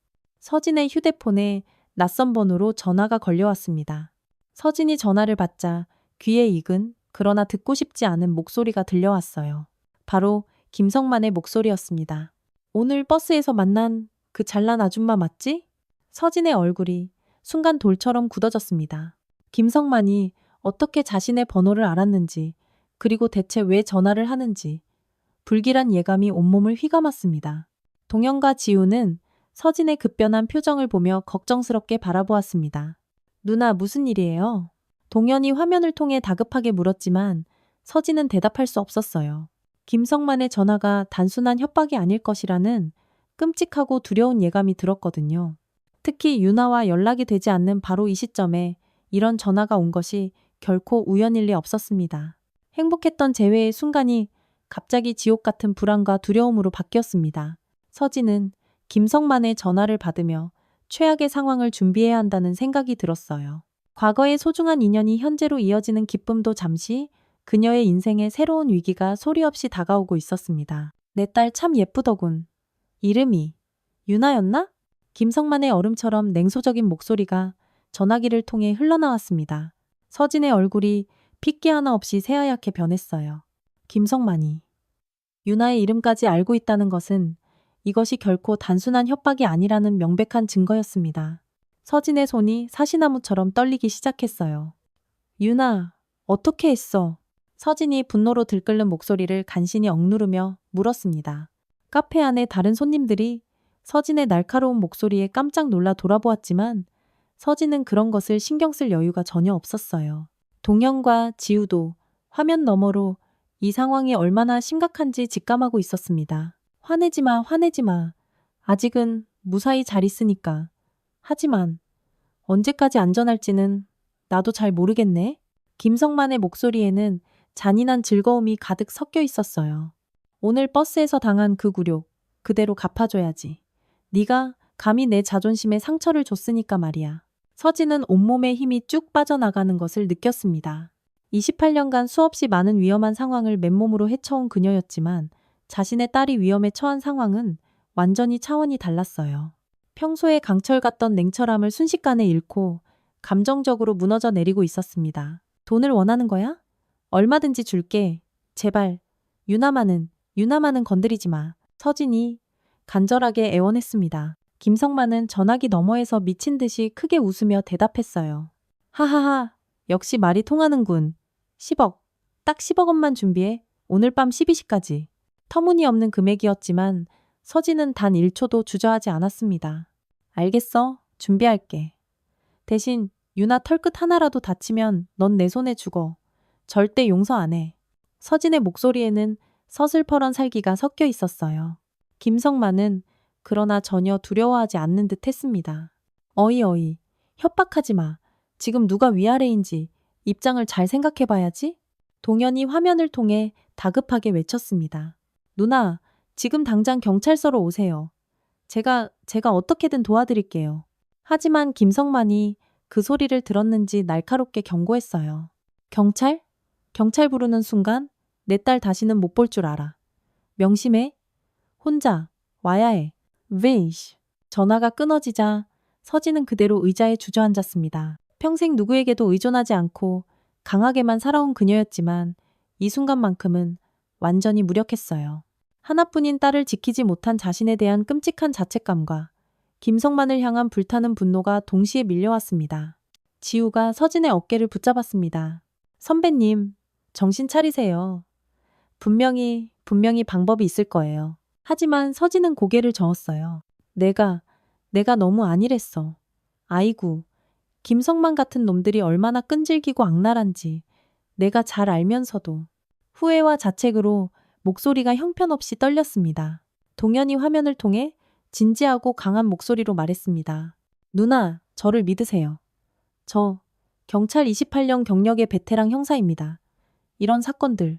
서진의 휴대폰에 낯선 번호로 전화가 걸려왔습니다. 서진이 전화를 받자 귀에 익은 그러나 듣고 싶지 않은 목소리가 들려왔어요. 바로 김성만의 목소리였습니다. 오늘 버스에서 만난 그 잘난 아줌마 맞지? 서진의 얼굴이 순간 돌처럼 굳어졌습니다. 김성만이 어떻게 자신의 번호를 알았는지, 그리고 대체 왜 전화를 하는지 불길한 예감이 온몸을 휘감았습니다. 동현과 지우는 서진의 급변한 표정을 보며 걱정스럽게 바라보았습니다. 누나, 무슨 일이에요? 동현이 화면을 통해 다급하게 물었지만 서진은 대답할 수 없었어요. 김성만의 전화가 단순한 협박이 아닐 것이라는 끔찍하고 두려운 예감이 들었거든요. 특히 유나와 연락이 되지 않는 바로 이 시점에 이런 전화가 온 것이 결코 우연일 리 없었습니다. 행복했던 재회의 순간이 갑자기 지옥 같은 불안과 두려움으로 바뀌었습니다. 서진은 김성만의 전화를 받으며 최악의 상황을 준비해야 한다는 생각이 들었어요. 과거의 소중한 인연이 현재로 이어지는 기쁨도 잠시, 그녀의 인생에 새로운 위기가 소리 없이 다가오고 있었습니다. 내 딸 참 예쁘더군. 이름이 유나였나? 김성만의 얼음처럼 냉소적인 목소리가 전화기를 통해 흘러나왔습니다. 서진의 얼굴이 핏기 하나 없이 새하얗게 변했어요. 김성만이 유나의 이름까지 알고 있다는 것은 이것이 결코 단순한 협박이 아니라는 명백한 증거였습니다. 서진의 손이 사시나무처럼 떨리기 시작했어요. 유나, 어떻게 했어? 서진이 분노로 들끓는 목소리를 간신히 억누르며 물었습니다. 카페 안에 다른 손님들이 서진의 날카로운 목소리에 깜짝 놀라 돌아보았지만 서진은 그런 것을 신경 쓸 여유가 전혀 없었어요. 동현과 지우도 화면 너머로 이 상황이 얼마나 심각한지 직감하고 있었습니다. 화내지 마, 화내지 마. 아직은 무사히 잘 있으니까. 하지만 언제까지 안전할지는 나도 잘 모르겠네. 김성만의 목소리에는 잔인한 즐거움이 가득 섞여 있었어요. 오늘 버스에서 당한 그 굴욕, 그대로 갚아줘야지. 네가 감히 내 자존심에 상처를 줬으니까 말이야. 서진은 온몸에 힘이 쭉 빠져나가는 것을 느꼈습니다. 28년간 수없이 많은 위험한 상황을 맨몸으로 헤쳐온 그녀였지만 자신의 딸이 위험에 처한 상황은 완전히 차원이 달랐어요. 평소에 강철 같던 냉철함을 순식간에 잃고 감정적으로 무너져 내리고 있었습니다. 돈을 원하는 거야? 얼마든지 줄게. 제발. 유나만은 건드리지 마. 서진이 간절하게 애원했습니다. 김성만은 전화기 너머에서 미친 듯이 크게 웃으며 대답했어요. 하하하, 역시 말이 통하는군. 10억. 딱 10억 원만 준비해. 오늘 밤 12시까지. 터무니없는 금액이었지만 서진은 단 1초도 주저하지 않았습니다. 알겠어. 준비할게. 대신 유나 털끝 하나라도 다치면 넌 내 손에 죽어. 절대 용서 안 해. 서진의 목소리에는 서슬퍼런 살기가 섞여 있었어요. 김성만은 그러나 전혀 두려워하지 않는 듯 했습니다. 어이, 협박하지 마. 지금 누가 위아래인지 입장을 잘 생각해 봐야지. 동현이 화면을 통해 다급하게 외쳤습니다. 누나, 지금 당장 경찰서로 오세요. 제가 어떻게든 도와드릴게요. 하지만 김성만이 그 소리를 들었는지 날카롭게 경고했어요. 경찰? 경찰 부르는 순간 내 딸 다시는 못 볼 줄 알아. 명심해. 혼자 와야 해. 왜이씨. 전화가 끊어지자 서진은 그대로 의자에 주저앉았습니다. 평생 누구에게도 의존하지 않고 강하게만 살아온 그녀였지만 이 순간만큼은 완전히 무력했어요. 하나뿐인 딸을 지키지 못한 자신에 대한 끔찍한 자책감과 김성만을 향한 불타는 분노가 동시에 밀려왔습니다. 지우가 서진의 어깨를 붙잡았습니다. 선배님, 정신 차리세요. 분명히 방법이 있을 거예요. 하지만 서진은 고개를 저었어요. 내가 너무 안일했어. 아이고, 김성만 같은 놈들이 얼마나 끈질기고 악랄한지 내가 잘 알면서도. 후회와 자책으로 목소리가 형편없이 떨렸습니다. 동현이 화면을 통해 진지하고 강한 목소리로 말했습니다. 누나, 저를 믿으세요. 저 경찰 28년 경력의 베테랑 형사입니다. 이런 사건들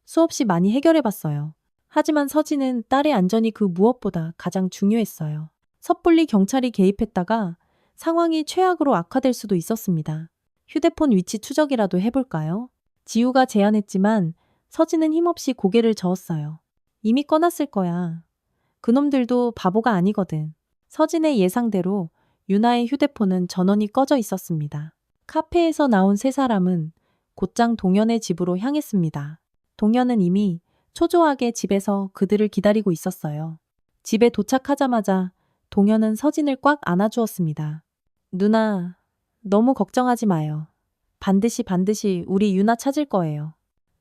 수없이 많이 해결해봤어요. 하지만 서진은 딸의 안전이 그 무엇보다 가장 중요했어요. 섣불리 경찰이 개입했다가 상황이 최악으로 악화될 수도 있었습니다. 휴대폰 위치 추적이라도 해볼까요? 지우가 제안했지만 서진은 힘없이 고개를 저었어요. 이미 꺼놨을 거야. 그놈들도 바보가 아니거든. 서진의 예상대로 유나의 휴대폰은 전원이 꺼져 있었습니다. 카페에서 나온 세 사람은 곧장 동현의 집으로 향했습니다. 동현은 이미 초조하게 집에서 그들을 기다리고 있었어요. 집에 도착하자마자 동현은 서진을 꽉 안아주었습니다. 누나, 너무 걱정하지 마요. 반드시 우리 유나 찾을 거예요.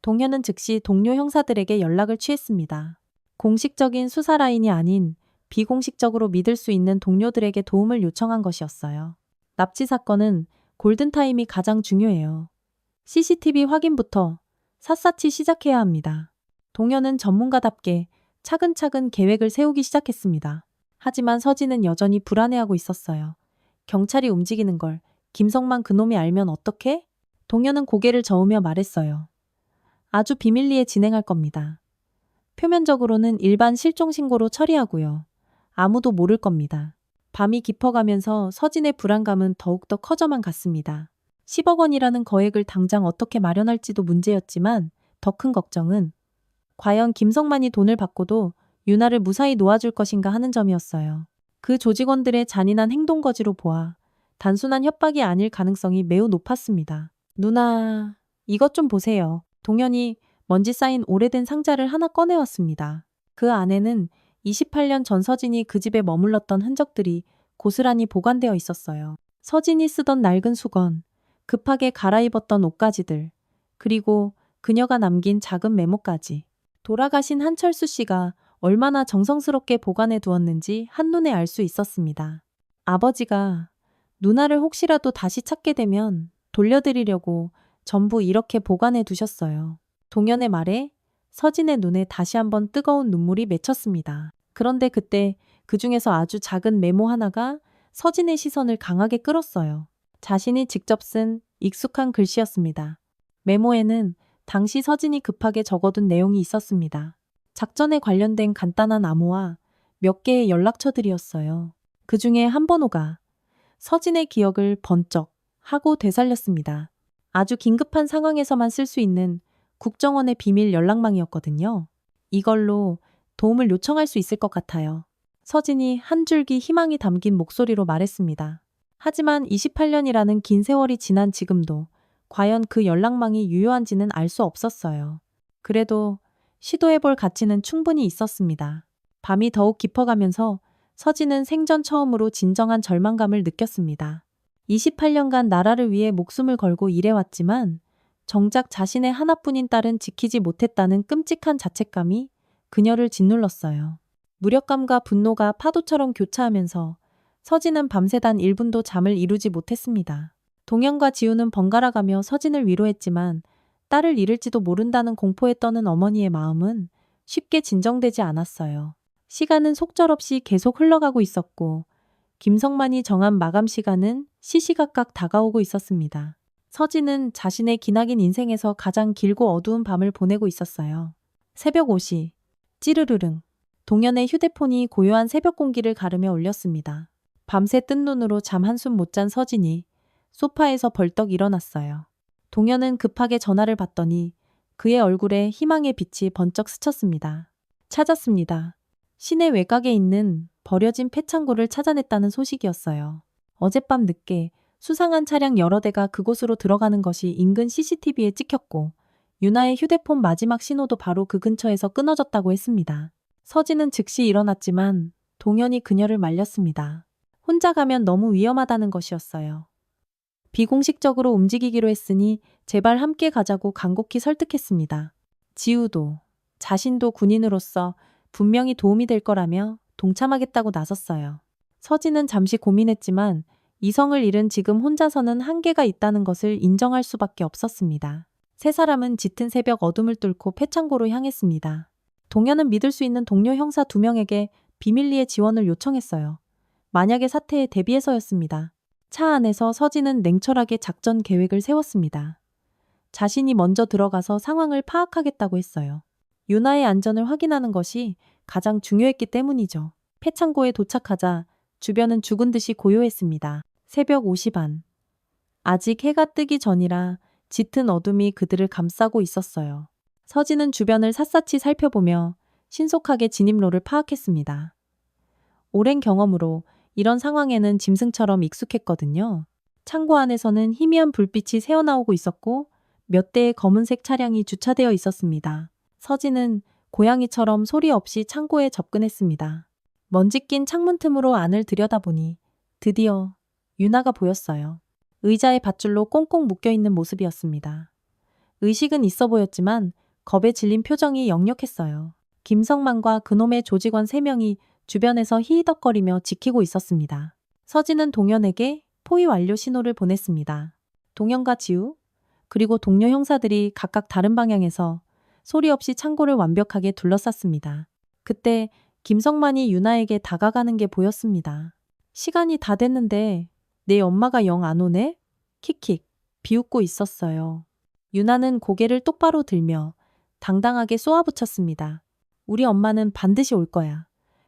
동현은 즉시 동료 형사들에게 연락을 취했습니다. 공식적인 수사 라인이 아닌 비공식적으로 믿을 수 있는 동료들에게 도움을 요청한 것이었어요. 납치 사건은 골든타임이 가장 중요해요. CCTV 확인부터 샅샅이 시작해야 합니다. 동현은 전문가답게 차근차근 계획을 세우기 시작했습니다. 하지만 서진은 여전히 불안해하고 있었어요. 경찰이 움직이는 걸 김성만 그놈이 알면 어떡해? 동현은 고개를 저으며 말했어요. 아주 비밀리에 진행할 겁니다. 표면적으로는 일반 실종 신고로 처리하고요. 아무도 모를 겁니다. 밤이 깊어가면서 서진의 불안감은 더욱더 커져만 갔습니다. 10억 원이라는 거액을 당장 어떻게 마련할지도 문제였지만 더 큰 걱정은 과연 김성만이 돈을 받고도 유나를 무사히 놓아줄 것인가 하는 점이었어요. 그 조직원들의 잔인한 행동거지로 보아 단순한 협박이 아닐 가능성이 매우 높았습니다. 누나, 이것 좀 보세요. 동현이 먼지 쌓인 오래된 상자를 하나 꺼내왔습니다. 그 안에는 28년 전 서진이 그 집에 머물렀던 흔적들이 고스란히 보관되어 있었어요. 서진이 쓰던 낡은 수건, 급하게 갈아입었던 옷가지들, 그리고 그녀가 남긴 작은 메모까지. 돌아가신 한철수 씨가 얼마나 정성스럽게 보관해 두었는지 한눈에 알 수 있었습니다. 아버지가 누나를 혹시라도 다시 찾게 되면 돌려드리려고 전부 이렇게 보관해 두셨어요. 동현의 말에 서진의 눈에 다시 한번 뜨거운 눈물이 맺혔습니다. 그런데 그때 그 중에서 아주 작은 메모 하나가 서진의 시선을 강하게 끌었어요. 자신이 직접 쓴 익숙한 글씨였습니다. 메모에는 당시 서진이 급하게 적어둔 내용이 있었습니다. 작전에 관련된 간단한 암호와 몇 개의 연락처들이었어요. 그 중에 한 번호가 서진의 기억을 번쩍 하고 되살렸습니다. 아주 긴급한 상황에서만 쓸 수 있는 국정원의 비밀 연락망이었거든요. 이걸로 도움을 요청할 수 있을 것 같아요. 서진이 한 줄기 희망이 담긴 목소리로 말했습니다. 하지만 28년이라는 긴 세월이 지난 지금도 과연 그 연락망이 유효한지는 알 수 없었어요. 그래도 시도해볼 가치는 충분히 있었습니다. 밤이 더욱 깊어가면서 서진은 생전 처음으로 진정한 절망감을 느꼈습니다. 28년간 나라를 위해 목숨을 걸고 일해왔지만 정작 자신의 하나뿐인 딸은 지키지 못했다는 끔찍한 자책감이 그녀를 짓눌렀어요. 무력감과 분노가 파도처럼 교차하면서 서진은 밤새 단 1분도 잠을 이루지 못했습니다. 동현과 지우는 번갈아가며 서진을 위로했지만 딸을 잃을지도 모른다는 공포에 떠는 어머니의 마음은 쉽게 진정되지 않았어요. 시간은 속절없이 계속 흘러가고 있었고 김성만이 정한 마감 시간은 시시각각 다가오고 있었습니다. 서진은 자신의 기나긴 인생에서 가장 길고 어두운 밤을 보내고 있었어요. 새벽 5시, 찌르르릉. 동현의 휴대폰이 고요한 새벽 공기를 가르며 울렸습니다. 밤새 뜬 눈으로 잠 한숨 못 잔 서진이 소파에서 벌떡 일어났어요. 동현은 급하게 전화를 받더니 그의 얼굴에 희망의 빛이 번쩍 스쳤습니다. 찾았습니다. 시내 외곽에 있는 버려진 폐창고를 찾아냈다는 소식이었어요. 어젯밤 늦게 수상한 차량 여러 대가 그곳으로 들어가는 것이 인근 CCTV에 찍혔고 유나의 휴대폰 마지막 신호도 바로 그 근처에서 끊어졌다고 했습니다. 서진은 즉시 일어났지만 동현이 그녀를 말렸습니다. 혼자 가면 너무 위험하다는 것이었어요. 비공식적으로 움직이기로 했으니 제발 함께 가자고 간곡히 설득했습니다. 지우도 자신도 군인으로서 분명히 도움이 될 거라며 동참하겠다고 나섰어요. 서진은 잠시 고민했지만 이성을 잃은 지금 혼자서는 한계가 있다는 것을 인정할 수밖에 없었습니다. 세 사람은 짙은 새벽 어둠을 뚫고 패창고로 향했습니다. 동현은 믿을 수 있는 동료 형사 2명에게 비밀리에 지원을 요청했어요. 만약의 사태에 대비해서였습니다. 차 안에서 서진은 냉철하게 작전 계획을 세웠습니다. 자신이 먼저 들어가서 상황을 파악하겠다고 했어요. 유나의 안전을 확인하는 것이 가장 중요했기 때문이죠. 폐창고에 도착하자 주변은 죽은 듯이 고요했습니다. 새벽 5시 반. 아직 해가 뜨기 전이라 짙은 어둠이 그들을 감싸고 있었어요. 서진은 주변을 샅샅이 살펴보며 신속하게 진입로를 파악했습니다. 오랜 경험으로 이런 상황에는 짐승처럼 익숙했거든요. 창고 안에서는 희미한 불빛이 새어나오고 있었고 몇 대의 검은색 차량이 주차되어 있었습니다. 서진은 고양이처럼 소리 없이 창고에 접근했습니다. 먼지 낀 창문 틈으로 안을 들여다보니 드디어 유나가 보였어요. 의자에 밧줄로 꽁꽁 묶여있는 모습이었습니다. 의식은 있어 보였지만 겁에 질린 표정이 역력했어요. 김성만과 그놈의 조직원 3명이 주변에서 히히덕거리며 지키고 있었습니다. 서진은 동현에게 포위 완료 신호를 보냈습니다. 동현과 지우, 그리고 동료 형사들이 각각 다른 방향에서 소리 없이 창고를 완벽하게 둘러쌌습니다. 그때 김성만이 유나에게 다가가는 게 보였습니다. 시간이 다 됐는데 내 엄마가 영 안 오네? 킥킥 비웃고 있었어요. 유나는 고개를 똑바로 들며 당당하게 쏘아붙였습니다. 우리 엄마는 반드시 올 거야.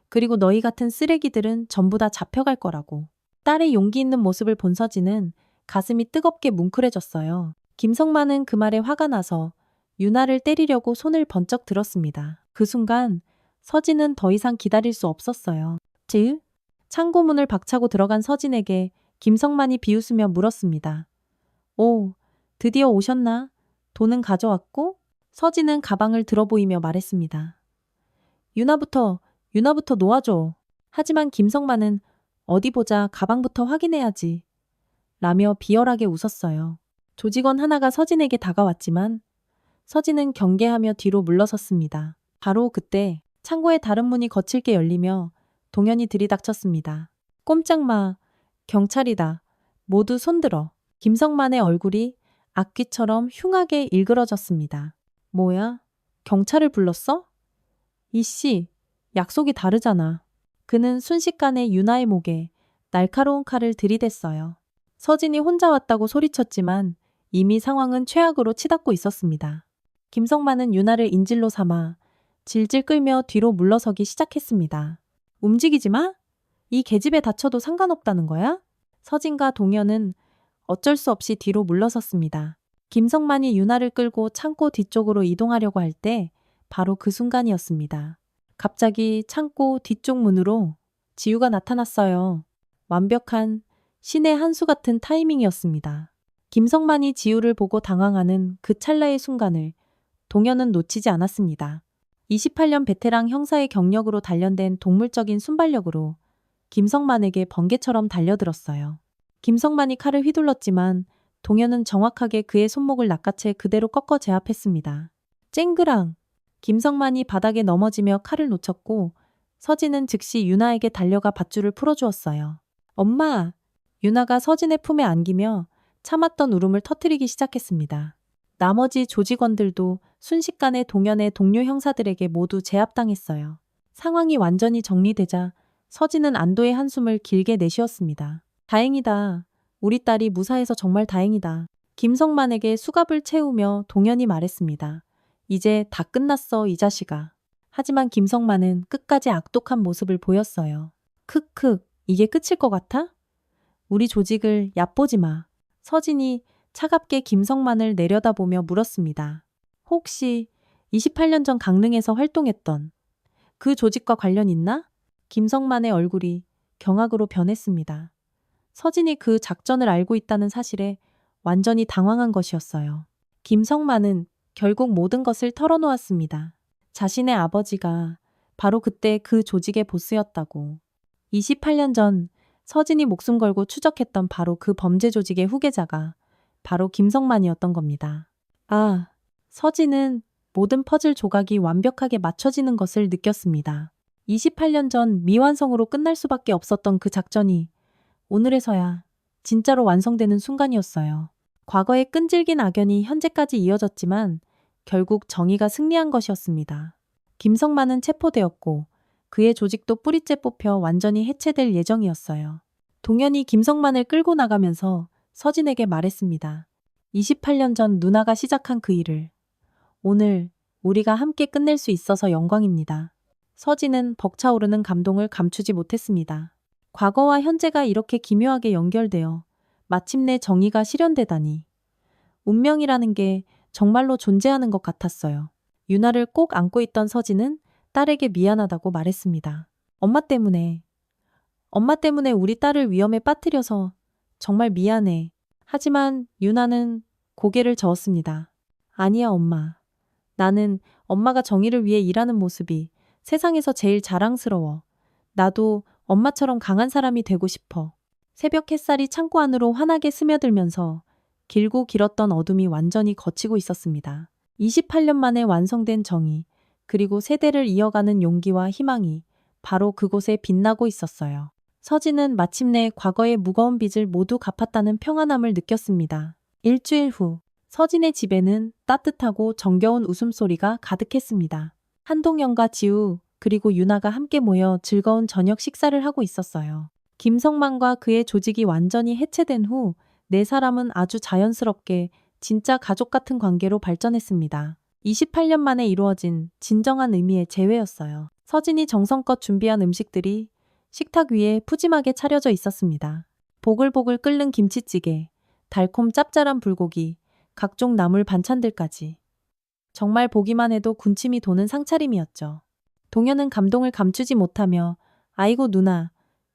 그리고 너희 같은 쓰레기들은 전부 다 잡혀갈 거라고. 딸의 용기 있는 모습을 본 서진은 가슴이 뜨겁게 뭉클해졌어요. 김성만은 그 말에 화가 나서 유나를 때리려고 손을 번쩍 들었습니다. 그 순간 서진은 더 이상 기다릴 수 없었어요. 창고문을 박차고 들어간 서진에게 김성만이 비웃으며 물었습니다. 오, 드디어 오셨나? 돈은 가져왔고? 서진은 가방을 들어보이며 말했습니다. 유나부터 놓아줘. 하지만 김성만은 어디 보자 가방부터 확인해야지. 라며 비열하게 웃었어요. 조직원 하나가 서진에게 다가왔지만 서진은 경계하며 뒤로 물러섰습니다. 바로 그때 창고의 다른 문이 거칠게 열리며 동현이 들이닥쳤습니다. 꼼짝 마. 경찰이다. 모두 손들어. 김성만의 얼굴이 악귀처럼 흉하게 일그러졌습니다. 뭐야? 경찰을 불렀어? 이씨, 약속이 다르잖아. 그는 순식간에 유나의 목에 날카로운 칼을 들이댔어요. 서진이 혼자 왔다고 소리쳤지만 이미 상황은 최악으로 치닫고 있었습니다. 김성만은 유나를 인질로 삼아 질질 끌며 뒤로 물러서기 시작했습니다. 움직이지 마? 이 계집애 다쳐도 상관없다는 거야? 서진과 동현은 어쩔 수 없이 뒤로 물러섰습니다. 김성만이 유나를 끌고 창고 뒤쪽으로 이동하려고 할 때 바로 그 순간이었습니다. 갑자기 창고 뒤쪽 문으로 지우가 나타났어요. 완벽한 신의 한 수 같은 타이밍이었습니다. 김성만이 지우를 보고 당황하는 그 찰나의 순간을 동현은 놓치지 않았습니다. 28년 베테랑 형사의 경력으로 단련된 동물적인 순발력으로 김성만에게 번개처럼 달려들었어요. 김성만이 칼을 휘둘렀지만 동현은 정확하게 그의 손목을 낚아채 그대로 꺾어 제압했습니다. 쨍그랑! 김성만이 바닥에 넘어지며 칼을 놓쳤고 서진은 즉시 유나에게 달려가 밧줄을 풀어주었어요. 엄마! 유나가 서진의 품에 안기며 참았던 울음을 터뜨리기 시작했습니다. 나머지 조직원들도 순식간에 동현의 동료 형사들에게 모두 제압당했어요. 상황이 완전히 정리되자 서진은 안도의 한숨을 길게 내쉬었습니다. 다행이다. 우리 딸이 무사해서 정말 다행이다. 김성만에게 수갑을 채우며 동현이 말했습니다. 이제 다 끝났어, 이 자식아. 하지만 김성만은 끝까지 악독한 모습을 보였어요. 크크, 이게 끝일 것 같아? 우리 조직을 얕보지 마. 서진이 차갑게 김성만을 내려다보며 물었습니다. 혹시 28년 전 강릉에서 활동했던 그 조직과 관련 있나? 김성만의 얼굴이 경악으로 변했습니다. 서진이 그 작전을 알고 있다는 사실에 완전히 당황한 것이었어요. 김성만은 결국 모든 것을 털어놓았습니다. 자신의 아버지가 바로 그때 그 조직의 보스였다고. 28년 전 서진이 목숨 걸고 추적했던 바로 그 범죄 조직의 후계자가 바로 김성만이었던 겁니다. 아, 서진은 모든 퍼즐 조각이 완벽하게 맞춰지는 것을 느꼈습니다. 28년 전 미완성으로 끝날 수밖에 없었던 그 작전이 오늘에서야 진짜로 완성되는 순간이었어요. 과거의 끈질긴 악연이 현재까지 이어졌지만 결국 정의가 승리한 것이었습니다. 김성만은 체포되었고 그의 조직도 뿌리째 뽑혀 완전히 해체될 예정이었어요. 동현이 김성만을 끌고 나가면서 서진에게 말했습니다. 28년 전 누나가 시작한 그 일을 오늘 우리가 함께 끝낼 수 있어서 영광입니다. 서진은 벅차오르는 감동을 감추지 못했습니다. 과거와 현재가 이렇게 기묘하게 연결되어 마침내 정의가 실현되다니. 운명이라는 게 정말로 존재하는 것 같았어요. 유나를 꼭 안고 있던 서진은 딸에게 미안하다고 말했습니다. 엄마 때문에 우리 딸을 위험에 빠뜨려서 정말 미안해. 하지만 유나는 고개를 저었습니다. 아니야, 엄마. 나는 엄마가 정의를 위해 일하는 모습이 세상에서 제일 자랑스러워. 나도 엄마처럼 강한 사람이 되고 싶어. 새벽 햇살이 창고 안으로 환하게 스며들면서 길고 길었던 어둠이 완전히 걷히고 있었습니다. 28년 만에 완성된 정의, 그리고 세대를 이어가는 용기와 희망이 바로 그곳에 빛나고 있었어요. 서진은 마침내 과거의 무거운 빚을 모두 갚았다는 평안함을 느꼈습니다. 일주일 후, 서진의 집에는 따뜻하고 정겨운 웃음소리가 가득했습니다. 한동영과 지우, 그리고 유나가 함께 모여 즐거운 저녁 식사를 하고 있었어요. 김성만과 그의 조직이 완전히 해체된 후 네 사람은 아주 자연스럽게 진짜 가족 같은 관계로 발전했습니다. 28년 만에 이루어진 진정한 의미의 재회였어요. 서진이 정성껏 준비한 음식들이 식탁 위에 푸짐하게 차려져 있었습니다. 보글보글 끓는 김치찌개, 달콤 짭짤한 불고기, 각종 나물 반찬들까지. 정말 보기만 해도 군침이 도는 상차림이었죠. 동현은 감동을 감추지 못하며 아이고 누나,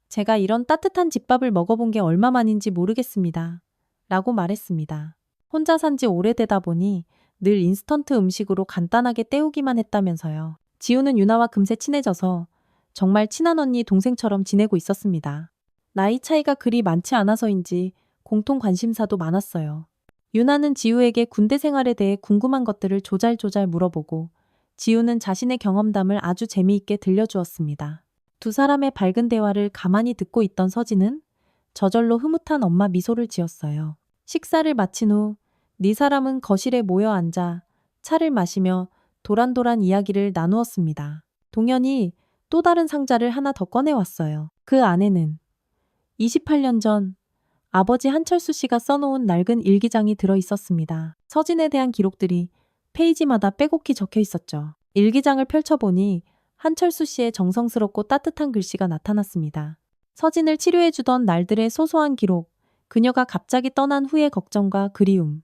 제가 이런 따뜻한 집밥을 먹어본 게 얼마만인지 모르겠습니다. 라고 말했습니다. 혼자 산 지 오래되다 보니 늘 인스턴트 음식으로 간단하게 때우기만 했다면서요. 지우는 유나와 금세 친해져서 정말 친한 언니 동생처럼 지내고 있었습니다. 나이 차이가 그리 많지 않아서인지 공통 관심사도 많았어요. 유나는 지우에게 군대 생활에 대해 궁금한 것들을 조잘조잘 물어보고 지우는 자신의 경험담을 아주 재미있게 들려주었습니다. 두 사람의 밝은 대화를 가만히 듣고 있던 서진은 저절로 흐뭇한 엄마 미소를 지었어요. 식사를 마친 후 네 사람은 거실에 모여 앉아 차를 마시며 도란도란 이야기를 나누었습니다. 동현이 또 다른 상자를 하나 더 꺼내왔어요. 그 안에는 28년 전 아버지 한철수 씨가 써놓은 낡은 일기장이 들어 있었습니다. 서진에 대한 기록들이 페이지마다 빼곡히 적혀 있었죠. 일기장을 펼쳐보니 한철수 씨의 정성스럽고 따뜻한 글씨가 나타났습니다. 서진을 치료해주던 날들의 소소한 기록, 그녀가 갑자기 떠난 후의 걱정과 그리움,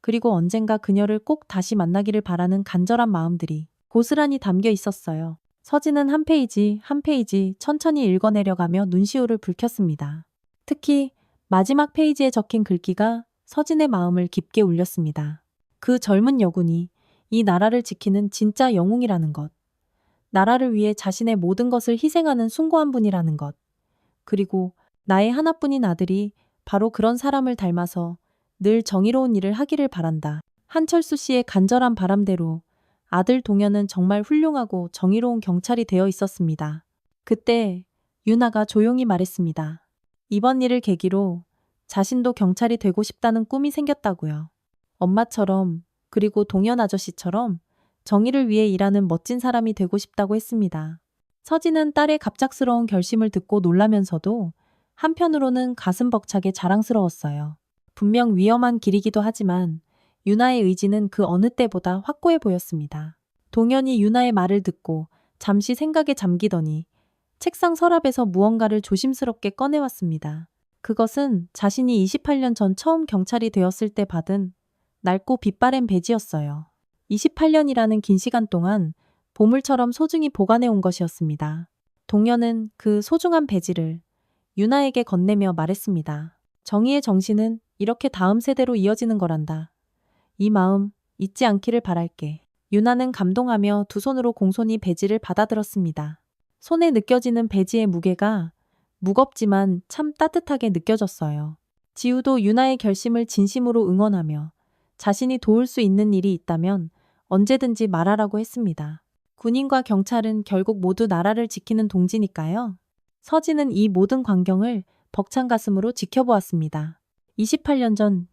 그리고 언젠가 그녀를 꼭 다시 만나기를 바라는 간절한 마음들이 고스란히 담겨 있었어요. 서진은 한 페이지 한 페이지 천천히 읽어내려가며 눈시울을 붉혔습니다. 특히 마지막 페이지에 적힌 글귀가 서진의 마음을 깊게 울렸습니다. 그 젊은 여군이 이 나라를 지키는 진짜 영웅이라는 것, 나라를 위해 자신의 모든 것을 희생하는 숭고한 분이라는 것, 그리고 나의 하나뿐인 아들이 바로 그런 사람을 닮아서 늘 정의로운 일을 하기를 바란다. 한철수 씨의 간절한 바람대로 아들 동현은 정말 훌륭하고 정의로운 경찰이 되어 있었습니다. 그때 유나가 조용히 말했습니다. 이번 일을 계기로 자신도 경찰이 되고 싶다는 꿈이 생겼다고요. 엄마처럼, 그리고 동현 아저씨처럼 정의를 위해 일하는 멋진 사람이 되고 싶다고 했습니다. 서진은 딸의 갑작스러운 결심을 듣고 놀라면서도 한편으로는 가슴 벅차게 자랑스러웠어요. 분명 위험한 길이기도 하지만 유나의 의지는 그 어느 때보다 확고해 보였습니다. 동현이 유나의 말을 듣고 잠시 생각에 잠기더니 책상 서랍에서 무언가를 조심스럽게 꺼내왔습니다. 그것은 자신이 28년 전 처음 경찰이 되었을 때 받은 낡고 빛바랜 배지였어요. 28년이라는 긴 시간 동안 보물처럼 소중히 보관해 온 것이었습니다. 동현은 그 소중한 배지를 유나에게 건네며 말했습니다. 정의의 정신은 이렇게 다음 세대로 이어지는 거란다. 이 마음 잊지 않기를 바랄게. 유나는 감동하며 두 손으로 공손히 배지를 받아들었습니다. 손에 느껴지는 배지의 무게가 무겁지만 참 따뜻하게 느껴졌어요. 지우도 유나의 결심을 진심으로 응원하며 자신이 도울 수 있는 일이 있다면 언제든지 말하라고 했습니다. 군인과 경찰은 결국 모두 나라를 지키는 동지니까요. 서진은 이 모든 광경을 벅찬 가슴으로 지켜보았습니다. 28년 전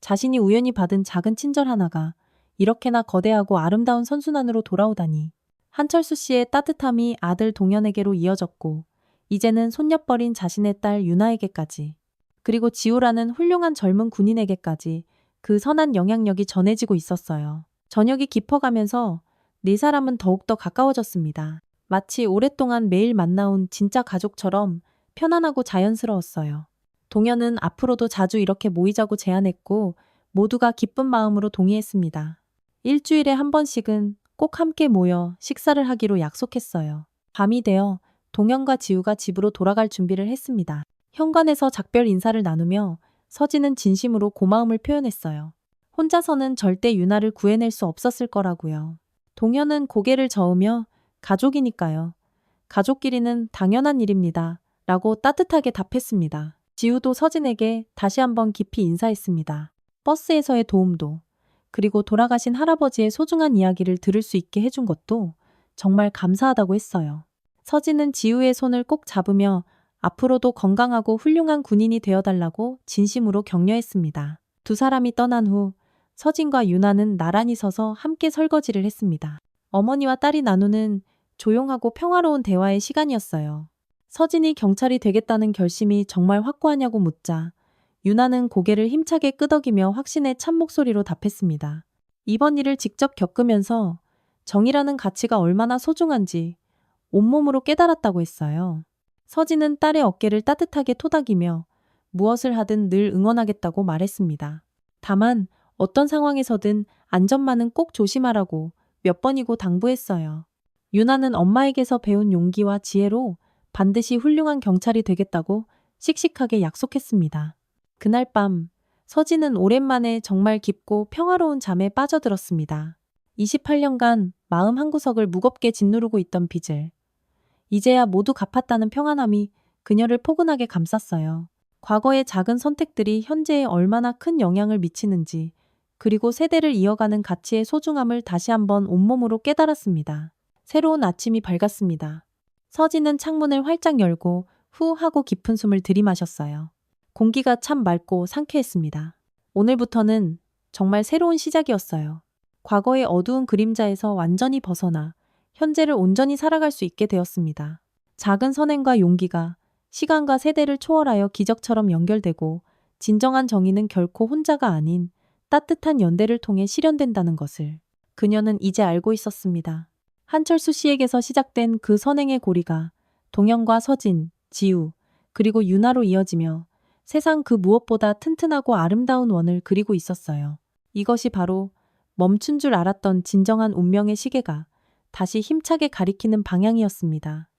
자신이 우연히 받은 작은 친절 하나가 이렇게나 거대하고 아름다운 선순환으로 돌아오다니. 한철수 씨의 따뜻함이 아들 동현에게로 이어졌고 이제는 손녀뻘인 자신의 딸 유나에게까지, 그리고 지우라는 훌륭한 젊은 군인에게까지 그 선한 영향력이 전해지고 있었어요. 저녁이 깊어가면서 네 사람은 더욱더 가까워졌습니다. 마치 오랫동안 매일 만나온 진짜 가족처럼 편안하고 자연스러웠어요. 동현은 앞으로도 자주 이렇게 모이자고 제안했고 모두가 기쁜 마음으로 동의했습니다. 일주일에 한 번씩은 꼭 함께 모여 식사를 하기로 약속했어요. 밤이 되어 동현과 지우가 집으로 돌아갈 준비를 했습니다. 현관에서 작별 인사를 나누며 서진은 진심으로 고마움을 표현했어요. 혼자서는 절대 유나를 구해낼 수 없었을 거라고요. 동현은 고개를 저으며 가족이니까요. 가족끼리는 당연한 일입니다. 라고 따뜻하게 답했습니다. 지우도 서진에게 다시 한번 깊이 인사했습니다. 버스에서의 도움도, 그리고 돌아가신 할아버지의 소중한 이야기를 들을 수 있게 해준 것도 정말 감사하다고 했어요. 서진은 지우의 손을 꼭 잡으며 앞으로도 건강하고 훌륭한 군인이 되어달라고 진심으로 격려했습니다. 두 사람이 떠난 후 서진과 유나는 나란히 서서 함께 설거지를 했습니다. 어머니와 딸이 나누는 조용하고 평화로운 대화의 시간이었어요. 서진이 경찰이 되겠다는 결심이 정말 확고하냐고 묻자 유나는 고개를 힘차게 끄덕이며 확신의 찬 목소리로 답했습니다. 이번 일을 직접 겪으면서 정의라는 가치가 얼마나 소중한지 온몸으로 깨달았다고 했어요. 서진은 딸의 어깨를 따뜻하게 토닥이며 무엇을 하든 늘 응원하겠다고 말했습니다. 다만 어떤 상황에서든 안전만은 꼭 조심하라고 몇 번이고 당부했어요. 유나는 엄마에게서 배운 용기와 지혜로 반드시 훌륭한 경찰이 되겠다고 씩씩하게 약속했습니다. 그날 밤 서진은 오랜만에 정말 깊고 평화로운 잠에 빠져들었습니다. 28년간 마음 한구석을 무겁게 짓누르고 있던 빚을 이제야 모두 갚았다는 평안함이 그녀를 포근하게 감쌌어요. 과거의 작은 선택들이 현재에 얼마나 큰 영향을 미치는지, 그리고 세대를 이어가는 가치의 소중함을 다시 한번 온몸으로 깨달았습니다. 새로운 아침이 밝았습니다. 서진은 창문을 활짝 열고 후 하고 깊은 숨을 들이마셨어요. 공기가 참 맑고 상쾌했습니다. 오늘부터는 정말 새로운 시작이었어요. 과거의 어두운 그림자에서 완전히 벗어나 현재를 온전히 살아갈 수 있게 되었습니다. 작은 선행과 용기가 시간과 세대를 초월하여 기적처럼 연결되고 진정한 정의는 결코 혼자가 아닌 따뜻한 연대를 통해 실현된다는 것을 그녀는 이제 알고 있었습니다. 한철수 씨에게서 시작된 그 선행의 고리가 동현과 서진, 지우, 그리고 유나로 이어지며 세상 그 무엇보다 튼튼하고 아름다운 원을 그리고 있었어요. 이것이 바로 멈춘 줄 알았던 진정한 운명의 시계가 다시 힘차게 가리키는 방향이었습니다.